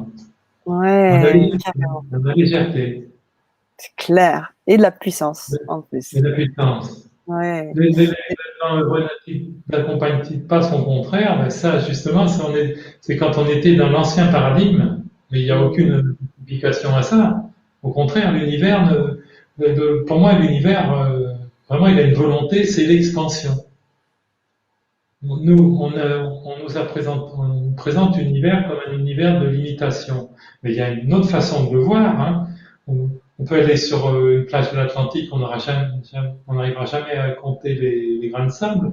Ouais, carrément. on a légèreté C'est clair. Et de la puissance en et plus. la puissance. Ouais. Les événements relatifs n'accompagnent pas son contraire, mais ça, justement, c'est quand on était dans l'ancien paradigme, mais il n'y a Mmh. aucune justification à ça. Au contraire, l'univers, pour moi, l'univers, vraiment, il a une volonté, c'est l'expansion. Nous, on nous présente l'univers comme un univers de limitation. Mais il y a une autre façon de le voir, hein. On peut aller sur une plage de l'Atlantique, on n'arrivera jamais à compter les grains de sable.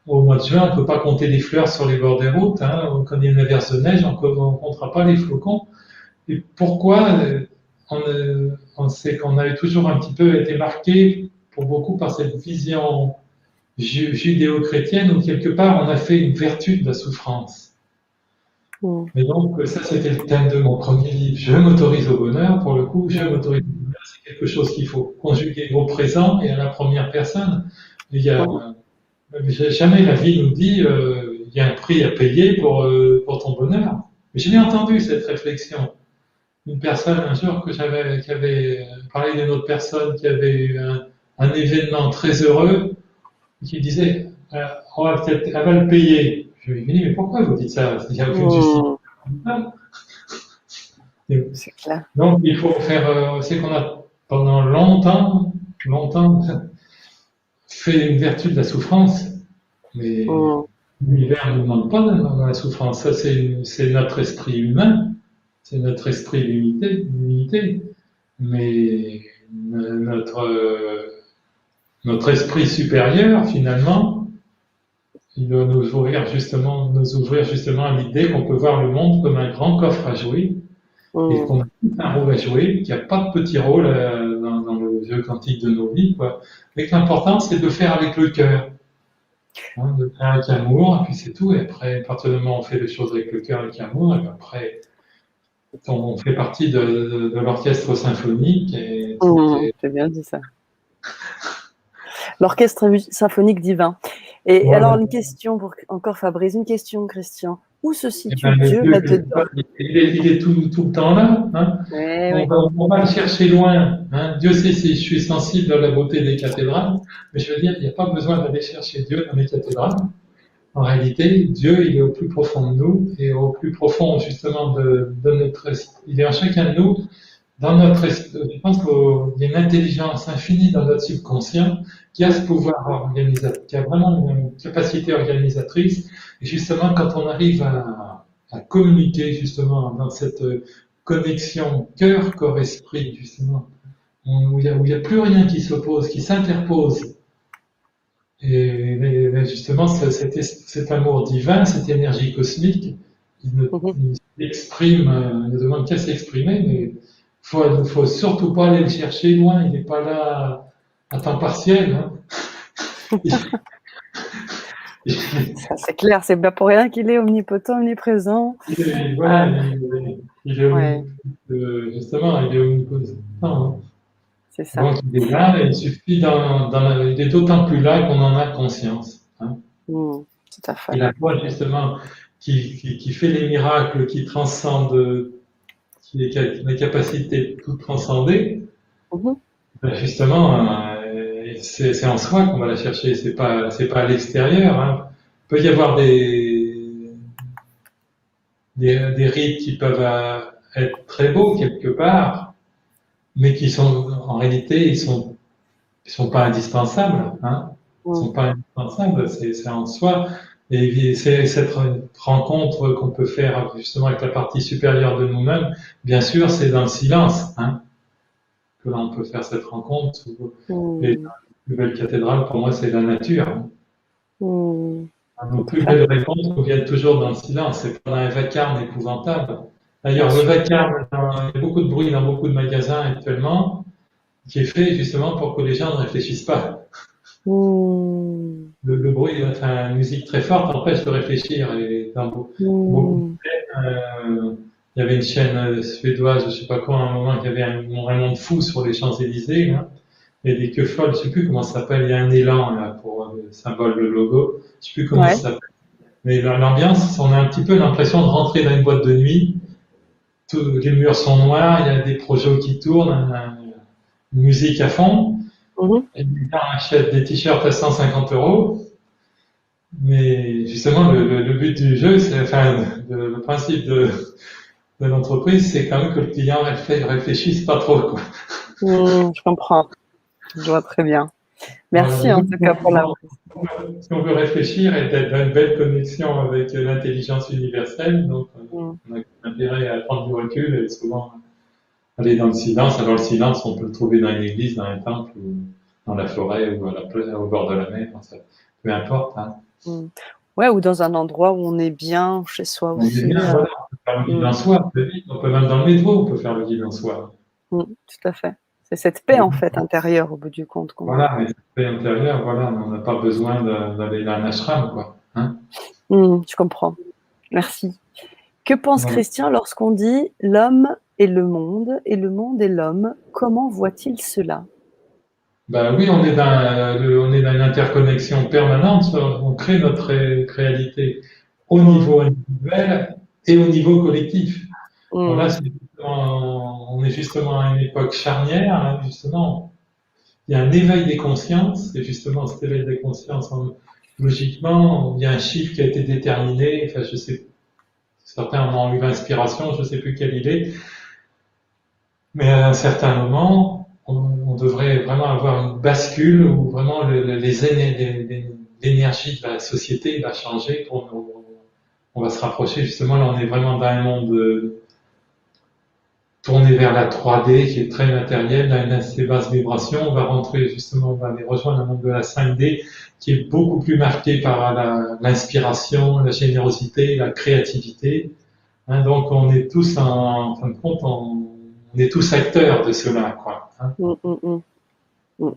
Au mois de juin, on ne peut pas compter les fleurs sur les bords des routes, hein. Quand il y a une averse de neige, on ne comptera pas les flocons. Et pourquoi on sait qu'on avait toujours un petit peu été marqué pour beaucoup par cette vision judéo-chrétienne où quelque part on a fait une vertu de la souffrance. Mmh. Mais donc ça c'était le thème de mon premier livre. Je m'autorise au bonheur. Pour le coup, je Mmh. m'autorise au bonheur, c'est quelque chose qu'il faut conjuguer au présent et à la première personne. Il y Mmh. a jamais la vie nous dit il y a un prix à payer pour ton bonheur. Mais je l'ai entendu cette réflexion. Une personne un jour qui avait parlé d'une autre personne qui avait eu un événement très heureux qui disait on va peut-être, elle va le payer. Je lui ai dit mais pourquoi vous dites ça? Il n'y a aucune justification. Mmh. C'est clair. Donc il faut faire, c'est qu'on a pendant longtemps fait une vertu de la souffrance, mais Mmh. l'univers ne nous demande pas d'être dans la souffrance. Ça c'est notre esprit humain, c'est notre esprit limité. Mais notre esprit supérieur finalement il doit nous ouvrir justement à l'idée qu'on peut voir le monde comme un grand coffre à jouer et Mmh. qu'on a tout un rôle à jouer, qu'il n'y a pas de petit rôle dans le jeu quantique de nos vies, quoi. Mais que l'important, c'est de le faire avec le cœur, hein, de le faire avec amour, et puis c'est tout. Et après, à partir du moment où on fait les choses avec le cœur, avec amour, et puis après, On fait partie de l'orchestre symphonique et tout est. C'est bien dit ça. L'orchestre symphonique divin. Et alors, Voilà. une question pour encore Fabrice, une question, Christian. Où se Eh situe ben, le Dieu Dieu, là-dedans? il est tout le temps là. Hein. Eh oui. On va le chercher loin. Hein. Dieu sait si je suis sensible à la beauté des cathédrales, mais je veux dire, il n'y a pas besoin d'aller chercher Dieu dans les cathédrales. En réalité, Dieu, il est au plus profond de nous et au plus profond justement de notre esprit. Il est en chacun de nous, dans notre esprit. Je pense qu'il y a une intelligence infinie dans notre subconscient qui a ce pouvoir organisateur, qui a vraiment une capacité organisatrice. Et justement, quand on arrive à communiquer justement dans cette connexion cœur, corps, esprit, justement, où il n'y a plus rien qui s'oppose, qui s'interpose. Et justement, cet amour divin, cette énergie cosmique, il s'exprime, il ne demande qu'à s'exprimer, mais faut surtout pas aller le chercher loin, il n'est pas là à temps partiel. Hein. Ça, c'est clair, c'est pas pour rien qu'il est omnipotent, omniprésent. Voilà, il est Ouais, justement, il est omnipotent. Hein. c'est ça. Donc il est là, et il suffit il est d'autant plus là qu'on en a conscience. Hein. Tout à Et fait. la foi, justement, qui fait les miracles, qui transcende, qui a la capacité de tout transcender, Mhm. ben justement, c'est en soi qu'on va la chercher, c'est pas à l'extérieur. Hein. Il peut y avoir des rites qui peuvent être très beaux quelque part, mais qui sont, en réalité, ils sont pas indispensables. Hein. Ils Mm. sont pas indispensables, c'est en soi. Et c'est cette rencontre qu'on peut faire justement avec la partie supérieure de nous-mêmes. Bien sûr, c'est dans le silence. Hein. Que là on peut faire cette rencontre. Et Mm. la plus belle cathédrale, pour moi, c'est la nature. Hein. Mm. Nos Tout à plus fait, belles réponses nous viennent toujours dans le silence, c'est pas dans un vacarme épouvantable. bien D'ailleurs, le sûr. vacarme, il y a beaucoup de bruit dans beaucoup de magasins actuellement, qui est fait justement pour que les gens ne réfléchissent pas. Mm. Le bruit, enfin, la musique très forte empêche de réfléchir. Et dans beaucoup de Mm. chaînes, il y avait une chaîne suédoise, je sais pas quoi, à un moment, qui avait un monde fou sur les Champs-Élysées. Hein. Il y a des queues folles, je sais plus comment ça s'appelle, il y a un élan là pour le symbole, le logo, je sais plus comment Ouais. ça s'appelle. Mais l'ambiance, on a un petit peu l'impression de rentrer dans une boîte de nuit. Les murs sont noirs, il y a des projets qui tournent, une musique à fond. Mhm. Et les gens achètent des t-shirts à 150 euros. Mais justement, le but du jeu, c'est, enfin, le principe de l'entreprise, c'est quand même que le client réfléchisse pas trop, quoi. Je comprends. Je vois très bien. Voilà. Merci en tout cas pour la. Si on veut réfléchir et être dans une belle connexion avec l'intelligence universelle, donc Mm. on a intérêt à prendre du recul et souvent aller dans le silence. Alors le silence, on peut le trouver dans une église, dans un temple, ou dans la forêt, ou à la plage, au bord de la mer, ça, peu importe. Hein. Mm. Ouais, ou dans un endroit où on est bien chez soi On est aussi. bien, voilà, on peut faire le guide Mm. en soi, on peut même dans le métro, on peut faire le guide en soi. Tout à fait. C'est cette paix en fait intérieure au bout du compte qu'on. Voilà, mais cette paix intérieure, voilà, on n'a pas besoin d'aller dans un ashram, quoi. Hein. Je comprends. Merci. Que pense Voilà. Christian lorsqu'on dit l'homme et le monde et l'homme? Comment voit-il cela? Ben oui, on est dans une interconnexion permanente, on crée notre réalité au Mm. niveau individuel et au niveau collectif. Voilà, Mm. on est justement à une époque charnière, hein, justement. Il y a un éveil des consciences, et justement cet éveil des consciences, logiquement, il y a un chiffre qui a été déterminé, enfin je sais, certains en ont eu l'inspiration, je ne sais plus quel il est, mais à un certain moment, on devrait vraiment avoir une bascule où vraiment l'énergie de la société va changer. On va se rapprocher justement, là on est vraiment dans un monde tourné vers la 3D qui est très matériel, dans une assez basse vibration. On va rentrer justement, on va aller rejoindre un monde de la 5D qui est beaucoup plus marqué par l'inspiration, la générosité, la créativité. Hein, donc on est tous en fin de compte, on est tous acteurs de cela, quoi. Hein. Mm, mm, mm, mm.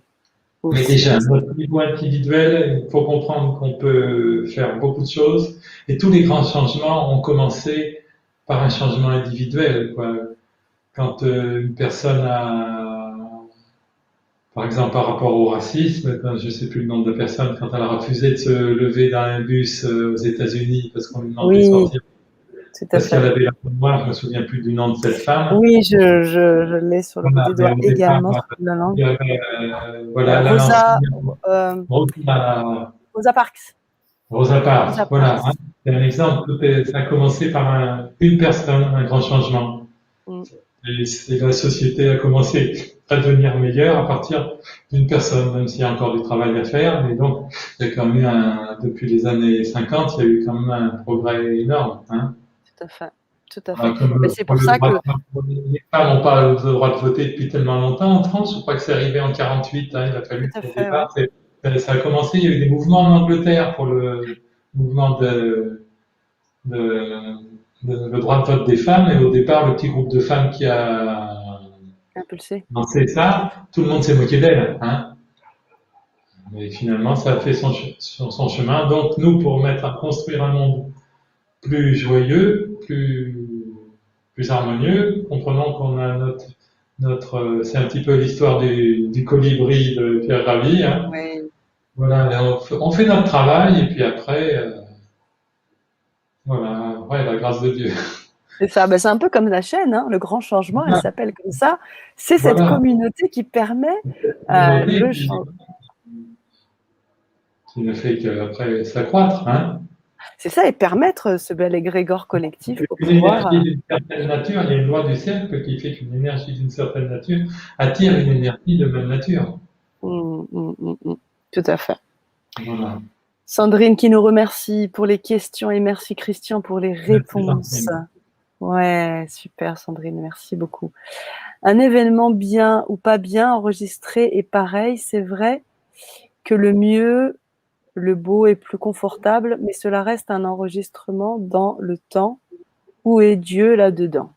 Mais Aussi. déjà, à notre niveau individuel, il faut comprendre qu'on peut faire beaucoup de choses et tous les grands changements ont commencé par un changement individuel, quoi. Quand une personne a, par exemple, par rapport au racisme, quand, je ne sais plus le nom de la personne, quand elle a refusé de se lever dans un bus aux États-Unis parce qu'on lui demandait de Oui, sortir, tout à parce qu'elle fait. avait la peau noire, je me souviens plus du nom de cette femme. Oui, je l'ai sur le bout Voilà, des mais doigts au départ, également sur la il langue. y avait, voilà, elle a lancé Rosa, euh, Rosa, Rosa Parks. Rosa Rosa Parks, voilà, hein. Parks. C'est un exemple, ça a commencé par une personne, un grand changement. Mm, Et la société a commencé à devenir meilleure à partir d'une personne, même s'il y a encore du travail à faire. Mais donc, il y a quand même eu depuis les années 50, il y a eu quand même un progrès énorme, hein. tout à fait. Tout à fait. Voilà, comme Mais c'est pour pour le ça droit que les femmes n'ont pas le droit de voter depuis tellement longtemps en France. Je crois que c'est arrivé en 48, hein, il a tout fallu à au fait, ouais. départ. Ça a commencé, il y a eu des mouvements en Angleterre pour le mouvement de, le droit de vote des femmes. Et au départ, le petit groupe de femmes qui a Impulsé. lancé ça, tout le monde s'est moqué d'elle, hein. Mais finalement, ça a fait son chemin. Donc, nous, pour construire un monde plus joyeux, plus harmonieux, comprenons qu'on a c'est un petit peu l'histoire du colibri de Pierre Rabhi, hein. Oui. Voilà, et on fait notre travail et puis après, voilà, ouais, la grâce de Dieu. C'est ça. Ben, c'est un peu comme la chaîne, hein, Le Grand Changement, elle Voilà, s'appelle comme ça. C'est cette voilà. communauté qui permet Communauté le changement. qui ne fait qu'après s'accroître, hein. C'est ça, et permettre ce bel égrégore collectif pour Une pouvoir. énergie d'une certaine nature, il y a une loi du cercle qui fait qu'une énergie d'une certaine nature attire une énergie de même nature. Tout à fait. Voilà. Sandrine qui nous remercie pour les questions et merci Christian pour les réponses. Ouais, super Sandrine, merci beaucoup. Un événement bien ou pas bien enregistré est pareil, c'est vrai que le mieux, le beau est plus confortable, mais cela reste un enregistrement dans le temps. Où est Dieu là-dedans?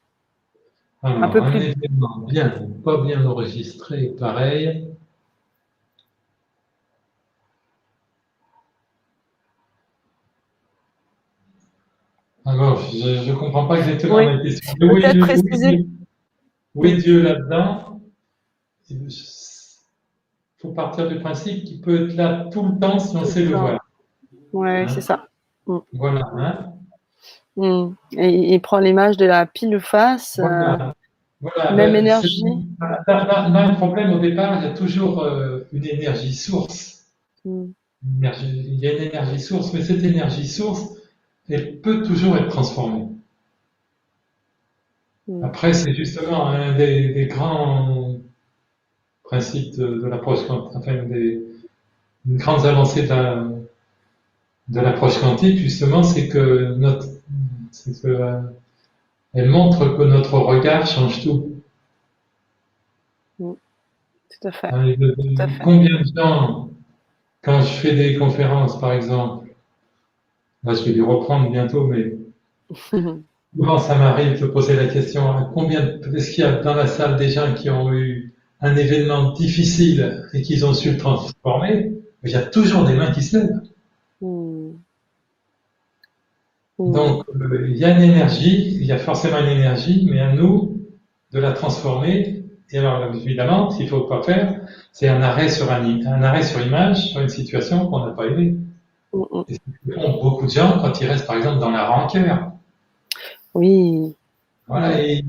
Un Alors, peu un plus. événement bien ou pas bien enregistré, pareil. Alors, je ne comprends pas exactement Oui, la question. peut-être préciser. Où est Dieu là-dedans? Il faut partir du principe qu'il peut être là tout le temps si on Tout le sait le temps. voir, Ouais, c'est hein. ça. Voilà, hein. Et il prend l'image de la pile face, Voilà, voilà. même Ben, énergie. là, le problème au départ, il y a toujours une énergie source. Mm. Il y a une énergie source, mais cette énergie source, elle peut toujours être transformée. Après, c'est justement un des grands principes de l'approche quantique, enfin, une grande avancée de l'approche quantique, justement, c'est que, elle montre que notre regard change tout. Tout à fait. Hein, Tout à fait. combien de gens, quand je fais des conférences, par exemple, là, je vais les reprendre bientôt, mais souvent, ça m'arrive de poser la question, hein, est-ce qu'il y a dans la salle des gens qui ont eu un événement difficile et qu'ils ont su le transformer? Il y a toujours des mains qui se lèvent. Donc, il y a une énergie, il y a forcément une énergie, mais à nous de la transformer. Et alors, évidemment, ce qu'il ne faut pas faire, c'est un arrêt sur image sur une situation qu'on n'a pas aimée. Et c'est ce que font beaucoup de gens quand ils restent, par exemple, dans la rancœur. Oui. Voilà, et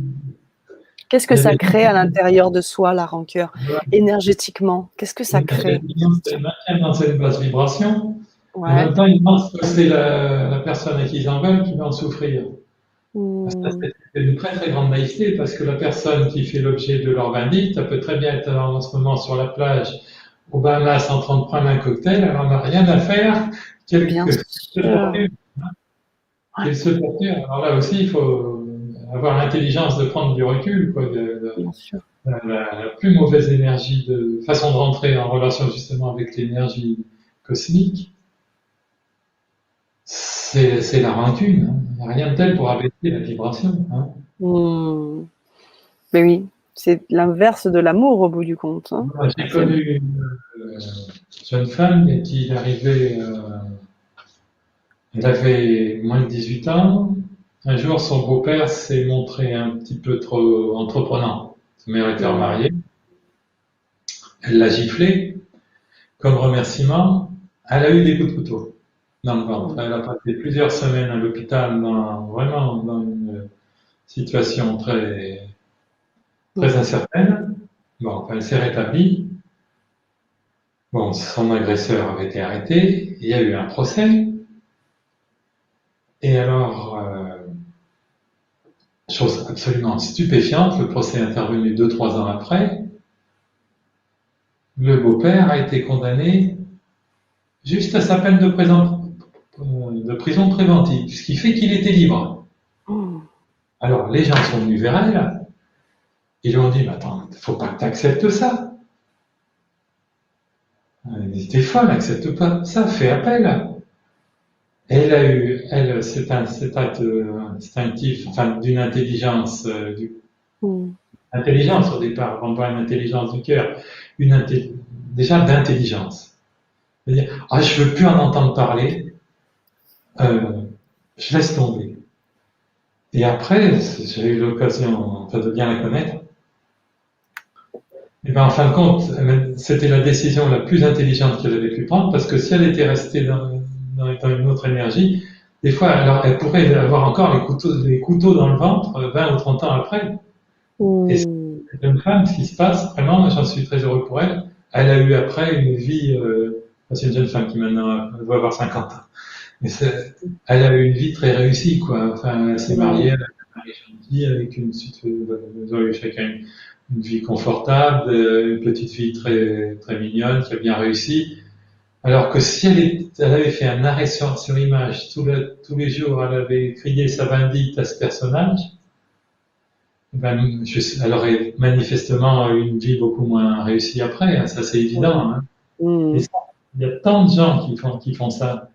qu'est-ce que ça crée à l'intérieur de soi, la rancœur, énergétiquement? Qu'est-ce que ça crée? ils maintiennent dans cette basse vibration. Ouais. En même temps, ils pensent que c'est la personne à qui ils en veulent qui va en souffrir. Ça, c'est une très très grande naïveté parce que la personne qui fait l'objet de leur vindicte, elle peut très bien être en ce moment sur la plage aux Bahamas en train de prendre un cocktail, elle n'en a rien à faire qu'elle se torture. Alors là aussi, il faut avoir l'intelligence de prendre du recul, quoi, Bien sûr. la plus mauvaise énergie de façon de rentrer en relation justement avec l'énergie cosmique, c'est la rancune, hein. Il n'y a rien de tel pour abaisser la vibration, hein. Mais oui, c'est l'inverse de l'amour au bout du compte, hein. Moi, j'ai connu une jeune femme qui arrivait, elle avait moins de 18 ans, un jour, son beau-père s'est montré un petit peu trop entreprenant. Sa mère était remariée. Elle l'a giflé. Comme remerciement, elle a eu des coups de couteau dans le ventre. Elle a passé plusieurs semaines à l'hôpital, vraiment dans une situation très, très incertaine. Bon, enfin, elle s'est rétablie. Bon, son agresseur avait été arrêté. Il y a eu un procès. Et alors, chose absolument stupéfiante, le procès est intervenu 2-3 ans après. Le beau-père a été condamné juste à sa peine de prison préventive, ce qui fait qu'il était libre. Alors, les gens sont venus vers elle. Ils lui ont dit, mais attends, faut pas que tu acceptes ça. Elle dit, t'es folle, accepte pas ça, fais appel. Et elle a eu, elle, cet acte instinctif, enfin, d'une intelligence, intelligence au départ, on voit une intelligence du cœur, déjà d'intelligence. C'est-à-dire, ah, je veux plus en entendre parler, je laisse tomber. Et après, j'ai eu l'occasion, enfin, de bien la connaître. Et ben, en fin de compte, c'était la décision la plus intelligente qu'elle avait pu prendre, parce que si elle était restée dans une autre énergie, des fois, alors, elle pourrait avoir encore les couteaux dans le ventre 20 ou 30 ans après. Et cette jeune femme, ce qui se passe, vraiment, j'en suis très heureux pour elle, elle a eu après une vie, c'est une jeune femme qui maintenant doit avoir 50 ans, mais elle a eu une vie très réussie, quoi. Enfin, elle s'est mariée, elle a un mari gentil, avec ils ont eu chacun une vie confortable, une petite fille très, très mignonne, qui a bien réussi. Alors que si elle avait fait un arrêt sur image, tous les jours, elle avait crié sa vindicte à ce personnage, ben, elle aurait manifestement eu une vie beaucoup moins réussie après, hein, ça c'est évident. Hein. Et ça, il y a tant de gens qui font ça,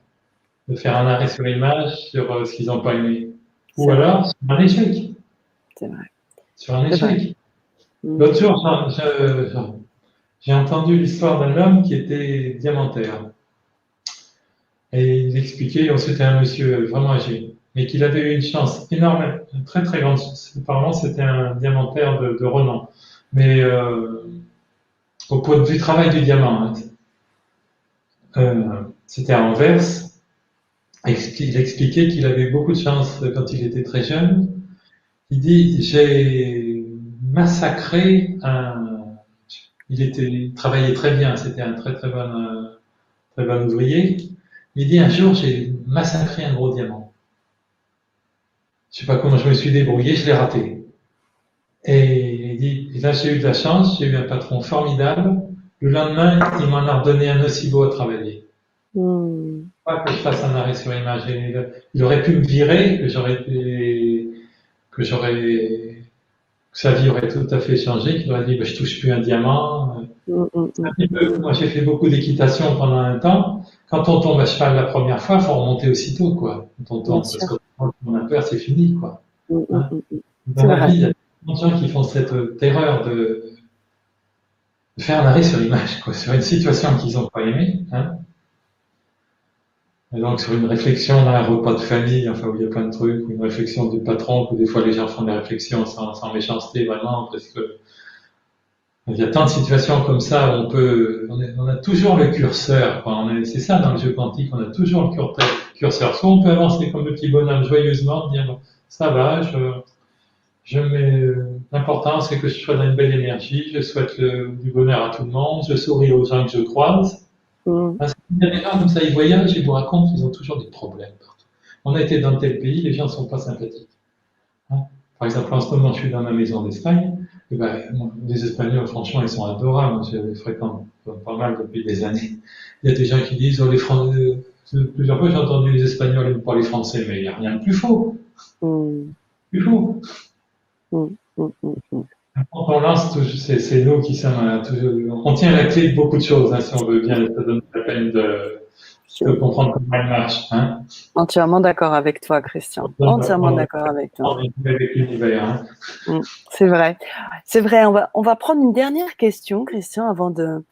de faire un arrêt sur image sur ce qu'ils n'ont pas aimé. Ou alors sur un échec. C'est vrai. Sur un échec. L'autre jour, j'ai entendu l'histoire d'un homme qui était diamantaire. Et il expliquait, c'était un monsieur vraiment âgé, mais qu'il avait eu une chance énorme, une très très grande chance. Apparemment, c'était un diamantaire de renom. Mais au point de vue travail du diamant, c'était à Anvers. Il expliquait qu'il avait beaucoup de chance quand il était très jeune. Il dit, j'ai massacré il travaillait très bien, c'était un très très bon ouvrier. Il dit, un jour, j'ai massacré un gros diamant. Je sais pas comment je me suis débrouillé, je l'ai raté. Et il dit, là, j'ai eu de la chance, j'ai eu un patron formidable. Le lendemain, il m'en a redonné un aussi beau à travailler. Pas que je fasse un arrêt sur image. Il aurait pu me virer, que sa vie aurait tout à fait changé, qu'il aurait dit, bah, je touche plus un diamant. Un petit peu, moi, j'ai fait beaucoup d'équitation pendant un temps. Quand on tombe à cheval la première fois, il faut remonter aussitôt, quoi. Quand on tombe, parce que quand on a peur, c'est fini, quoi. Hein. Dans la vie, il y a plein de gens qui font cette terreur de faire un arrêt sur l'image, quoi, sur une situation qu'ils n'ont pas aimée. Hein. Et donc, sur une réflexion d'un repas de famille, enfin, où il y a plein de trucs, ou une réflexion du patron, où des fois les gens font des réflexions sans méchanceté, vraiment, parce que il y a tant de situations comme ça où on a toujours le curseur, quoi. C'est ça dans le jeu quantique, on a toujours le curseur. Soit on peut avancer comme le petit bonhomme joyeusement, dire, ça va, l'important c'est que je sois dans une belle énergie, je souhaite du bonheur à tout le monde, je souris aux gens que je croise. Parce qu'il y a des gens comme ça, ils voyagent, ils vous racontent qu'ils ont toujours des problèmes partout. On a été dans tel pays, les gens ne sont pas sympathiques. Hein. Par exemple, en ce moment, je suis dans ma maison d'Espagne, et ben, les Espagnols, franchement, ils sont adorables, je les fréquente pas mal depuis des années. Il y a des gens qui disent, plusieurs fois j'ai entendu les Espagnols n'aiment pas les Français, mais il n'y a rien de plus faux. Plus faux. Quand on lance, c'est nous qui sommes on tient la clé de beaucoup de choses, hein, si on veut bien, ça donne la peine de comprendre comment elle marche. Hein. Entièrement d'accord avec toi, Christian. Entièrement d'accord avec toi. Avec l'univers. Hein. C'est vrai. C'est vrai. On va prendre une dernière question, Christian, avant de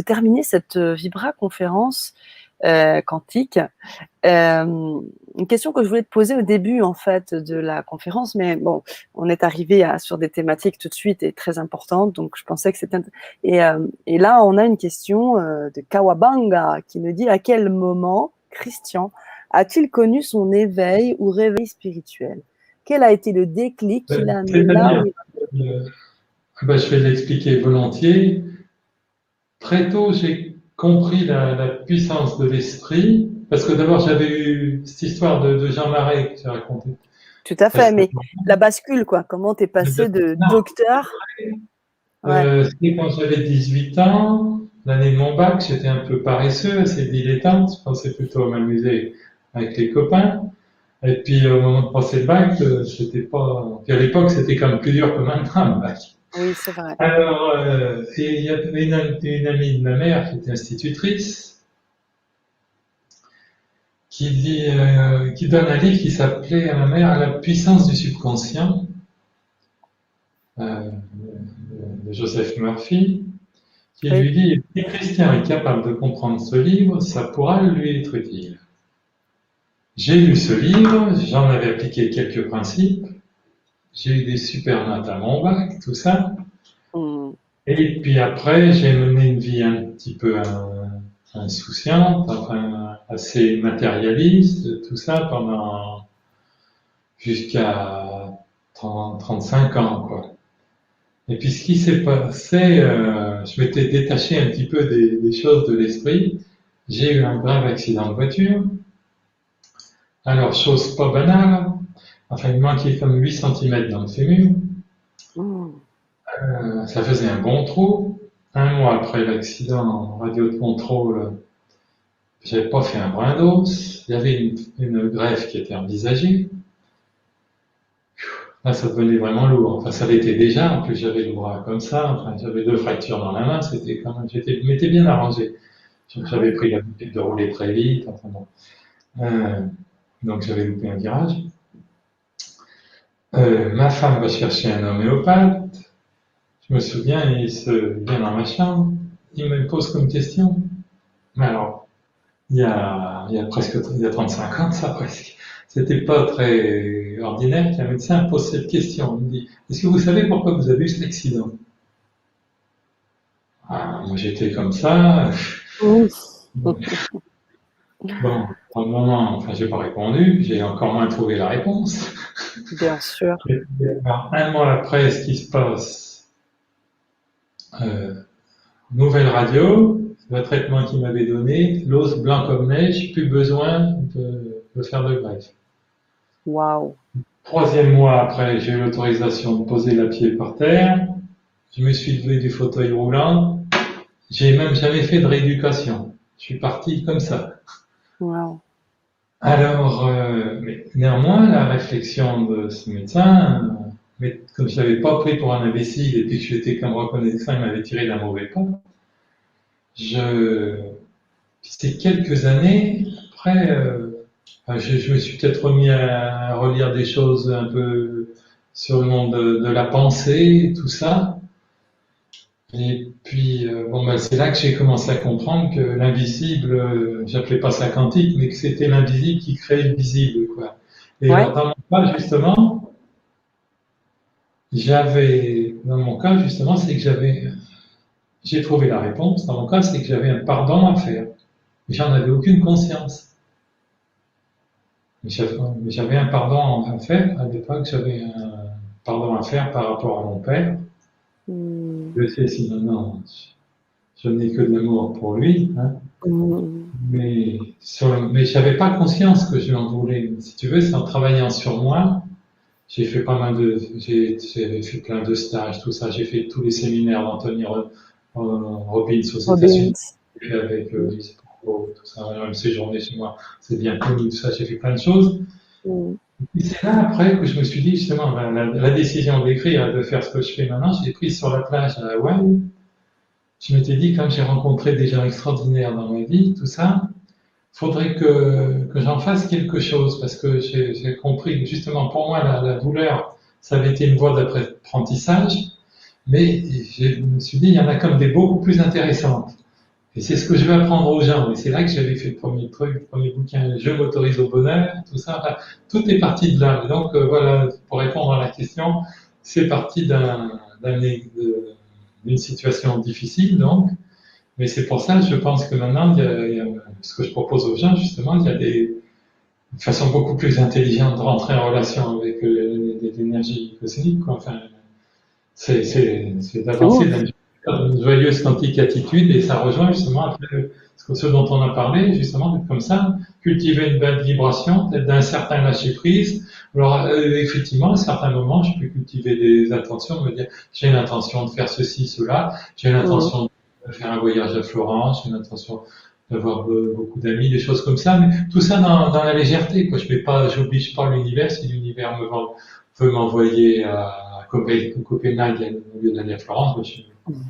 terminer cette Vibra conférence. quantique. Une question que je voulais te poser au début en fait de la conférence, mais bon, on est arrivé sur des thématiques tout de suite et très importantes, donc je pensais que c'était et là on a une question de Kawabanga qui nous dit: à quel moment Christian a-t-il connu son éveil ou réveil spirituel? Quel a été le déclic qui l'a amené là où il est? Je vais l'expliquer volontiers. Très tôt, j'ai compris la puissance de l'esprit, parce que d'abord, j'avais eu cette histoire de Jean Marais que j'ai racontée. Tout à fait, mais la bascule, quoi. Comment t'es passé de docteur? C'était quand j'avais 18 ans, l'année de mon bac, j'étais un peu paresseux, assez dilettante, je pensais plutôt à m'amuser avec les copains. Et puis au moment de passer le bac, c'était pas. Puis à l'époque, c'était quand même plus dur que maintenant, le bac. Oui, c'est vrai. Alors, il y avait une amie de ma mère qui était institutrice, qui donne un livre qui s'appelait à ma mère La puissance du subconscient, de Joseph Murphy, qui lui dit: si Christian est capable de comprendre ce livre, ça pourra lui être utile. J'ai lu ce livre, j'en avais appliqué quelques principes, j'ai eu des super notes à mon bac, tout ça. Et puis après, j'ai mené une vie un petit peu insouciante, enfin assez matérialiste, tout ça pendant jusqu'à 35 ans, quoi. Et puis ce qui s'est passé, je m'étais détaché un petit peu des choses de l'esprit. J'ai eu un grave accident de voiture. Alors, chose pas banale, enfin il manquait comme 8 cm dans le fémur. Ça faisait un bon trou. Un mois après l'accident, radio de contrôle, j'avais pas fait un brin d'os. Il y avait une greffe qui était envisagée. Là, ça devenait vraiment lourd. Enfin, ça l'était déjà. En plus, j'avais le bras comme ça. Enfin, j'avais 2 fractures dans la main. C'était quand même, je m'étais bien arrangé. J'avais pris l'habitude de rouler très vite. Enfin bon. Donc, j'avais loupé un virage. Ma femme va chercher un homéopathe. Je me souviens, il vient dans ma chambre. Il me pose comme question. Mais alors, il y a 35 ans, ça presque. C'était pas très ordinaire qu'un médecin pose cette question. Il me dit: est-ce que vous savez pourquoi vous avez eu cet accident? Moi j'étais comme ça. Bon, pour le moment, enfin, j'ai pas répondu, j'ai encore moins trouvé la réponse. Bien sûr. Alors, un mois après, ce qui se passe, nouvelle radio, le traitement qu'il m'avait donné, l'os blanc comme neige, plus besoin de faire de greffe. Waouh. 3e mois après, j'ai eu l'autorisation de poser la pied par terre. Je me suis levé du fauteuil roulant. J'ai même jamais fait de rééducation. Je suis parti comme ça. Wow. Alors, mais néanmoins, la réflexion de ce médecin, mais comme je l'avais pas pris pour un imbécile et puis que j'étais comme reconnaissant, il m'avait tiré d'un mauvais pas. C'était quelques années après. Je me suis peut-être remis à relire des choses un peu sur le monde de la pensée, tout ça. Et puis, c'est là que j'ai commencé à comprendre que l'invisible, j'appelais pas ça quantique, mais que c'était l'invisible qui créait le visible, quoi. Et alors, dans mon cas, justement, c'est que j'ai trouvé la réponse. Dans mon cas, c'est que j'avais un pardon à faire. Mais j'en avais aucune conscience. Mais j'avais un pardon à faire. À l'époque, j'avais un pardon à faire par rapport à mon père. Je sais si maintenant, je n'ai que de l'amour pour lui. Hein. Mais j'avais pas conscience que je lui en voulais. Si tu veux, c'est en travaillant sur moi. J'ai fait fait plein de stages, tout ça. J'ai fait tous les séminaires d'Anthony Robbins aux États-Unis. J'ai fait avec tout ça, même séjourné chez moi, c'est bien connu, tout ça, j'ai fait plein de choses. Et c'est là après que je me suis dit justement, la décision d'écrire, de faire ce que je fais maintenant, je l'ai prise sur la plage à Hawaï. Je m'étais dit, comme j'ai rencontré des gens extraordinaires dans ma vie, tout ça, faudrait que j'en fasse quelque chose, parce que j'ai compris que justement pour moi la douleur, ça avait été une voie d'apprentissage, mais je me suis dit, il y en a comme des beaucoup plus intéressantes. Et c'est ce que je vais apprendre aux gens. Et c'est là que j'avais fait le premier truc, le premier bouquin, Je m'autorise au bonheur, tout ça. Enfin, tout est parti de là. Et donc, voilà, pour répondre à la question, c'est parti d'une situation difficile, donc. Mais c'est pour ça, je pense que maintenant, ce que je propose aux gens, justement, il y a une façon beaucoup plus intelligente de rentrer en relation avec l'énergie cosmique, quoi. Enfin, c'est C'est d'avancer ouf. dans une joyeuse quantique attitude et ça rejoint justement après ce dont on a parlé, justement, comme ça, cultiver une belle vibration, peut-être d'un certain lâcher prise. Alors, effectivement, à certains moments, je peux cultiver des intentions, de me dire, j'ai l'intention de faire ceci, cela, j'ai Mm. l'intention de faire un voyage à Florence, j'ai l'intention d'avoir beaucoup d'amis, des choses comme ça, mais tout ça dans la légèreté, quoi. J'oblige pas l'univers, si l'univers veut m'envoyer à Copenhague au lieu d'aller à Florence, moi,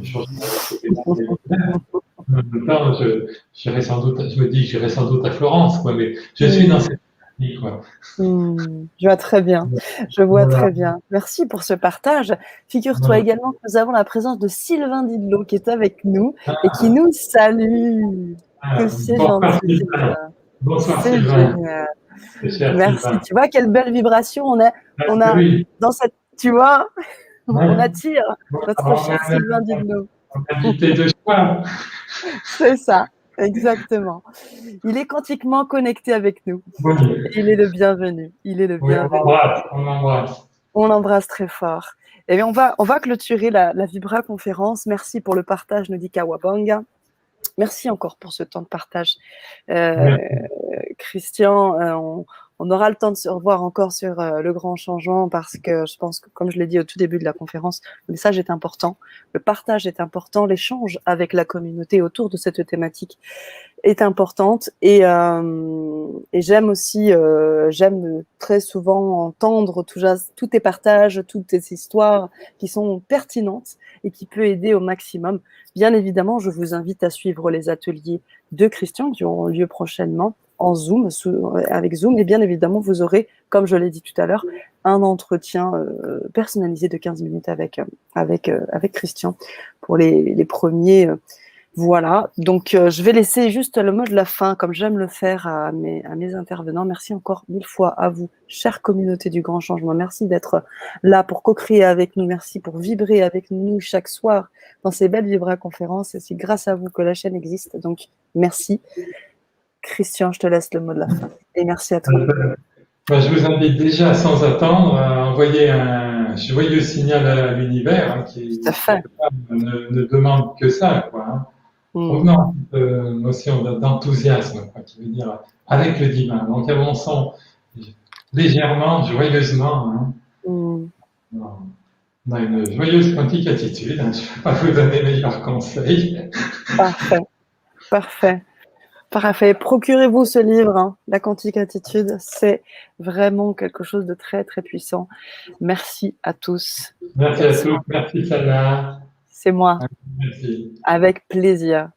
je change à Copenhague. En même temps, je me dis que j'irai sans doute à Florence, quoi, mais je suis dans Mm. cette vie, quoi. Je vois très bien. Je vois Voilà. très bien. Merci pour ce partage. Figure-toi Voilà. également que nous avons la présence de Sylvain Didlot qui est avec nous et qui Ah, nous salue. Que c'est bonsoir gentil, Sylvain. Sylvain. Bonsoir C'est Sylvain, génial. cher Merci. Sylvain. Tu vois quelle belle vibration Ah, on c'est a lui. dans cette, tu vois, on Ouais. attire Bon, notre alors, cher Sylvain Didlot. on a invité de choix. C'est ça, exactement. Il est quantiquement connecté avec nous. Oui, Il est le bienvenu. Il est le oui, on bienvenu. l'embrasse, on l'embrasse. On l'embrasse très fort. Et bien, on va clôturer la Vibra conférence. Merci pour le partage, nous dit Kawabanga. Merci encore pour ce temps de partage. Euh, Merci. Christian, on aura le temps de se revoir encore sur le grand changement parce que je pense que, comme je l'ai dit au tout début de la conférence, le message est important, le partage est important, l'échange avec la communauté autour de cette thématique est importante et j'aime aussi, j'aime très souvent entendre tous tes partages, toutes tes histoires qui sont pertinentes et qui peut aider au maximum. Bien évidemment, je vous invite à suivre les ateliers de Christian qui auront lieu prochainement en Zoom, avec Zoom. Et bien évidemment, vous aurez, comme je l'ai dit tout à l'heure, un entretien personnalisé de 15 minutes avec Christian pour les premiers. Voilà, donc je vais laisser juste le mot de la fin, comme j'aime le faire à mes intervenants. Merci encore 1000 fois à vous, chère communauté du grand changement. Merci d'être là pour co-créer avec nous. Merci pour vibrer avec nous chaque soir dans ces belles vibra-conférences. Et c'est grâce à vous que la chaîne existe. Donc, merci. Christian, je te laisse le mot de la fin. Et merci à toi. Ben, je vous invite déjà sans attendre à envoyer un joyeux signal à l'univers hein, Tout à qui fait. quelque part, ne demande que ça, quoi. Hein. Mm. Revenons à cette notion d'enthousiasme, quoi, qui veut dire avec le divin. Donc avançons légèrement, joyeusement. Hein. Mm. On a une joyeuse quantique attitude. Hein. Je ne vais pas vous donner meilleurs conseils. Parfait, parfait. Parfait. Procurez-vous ce livre, hein, La Quantique Attitude. C'est vraiment quelque chose de très, très puissant. Merci à tous. Merci à Merci. tous. Merci Sana. C'est moi. Merci. Avec plaisir.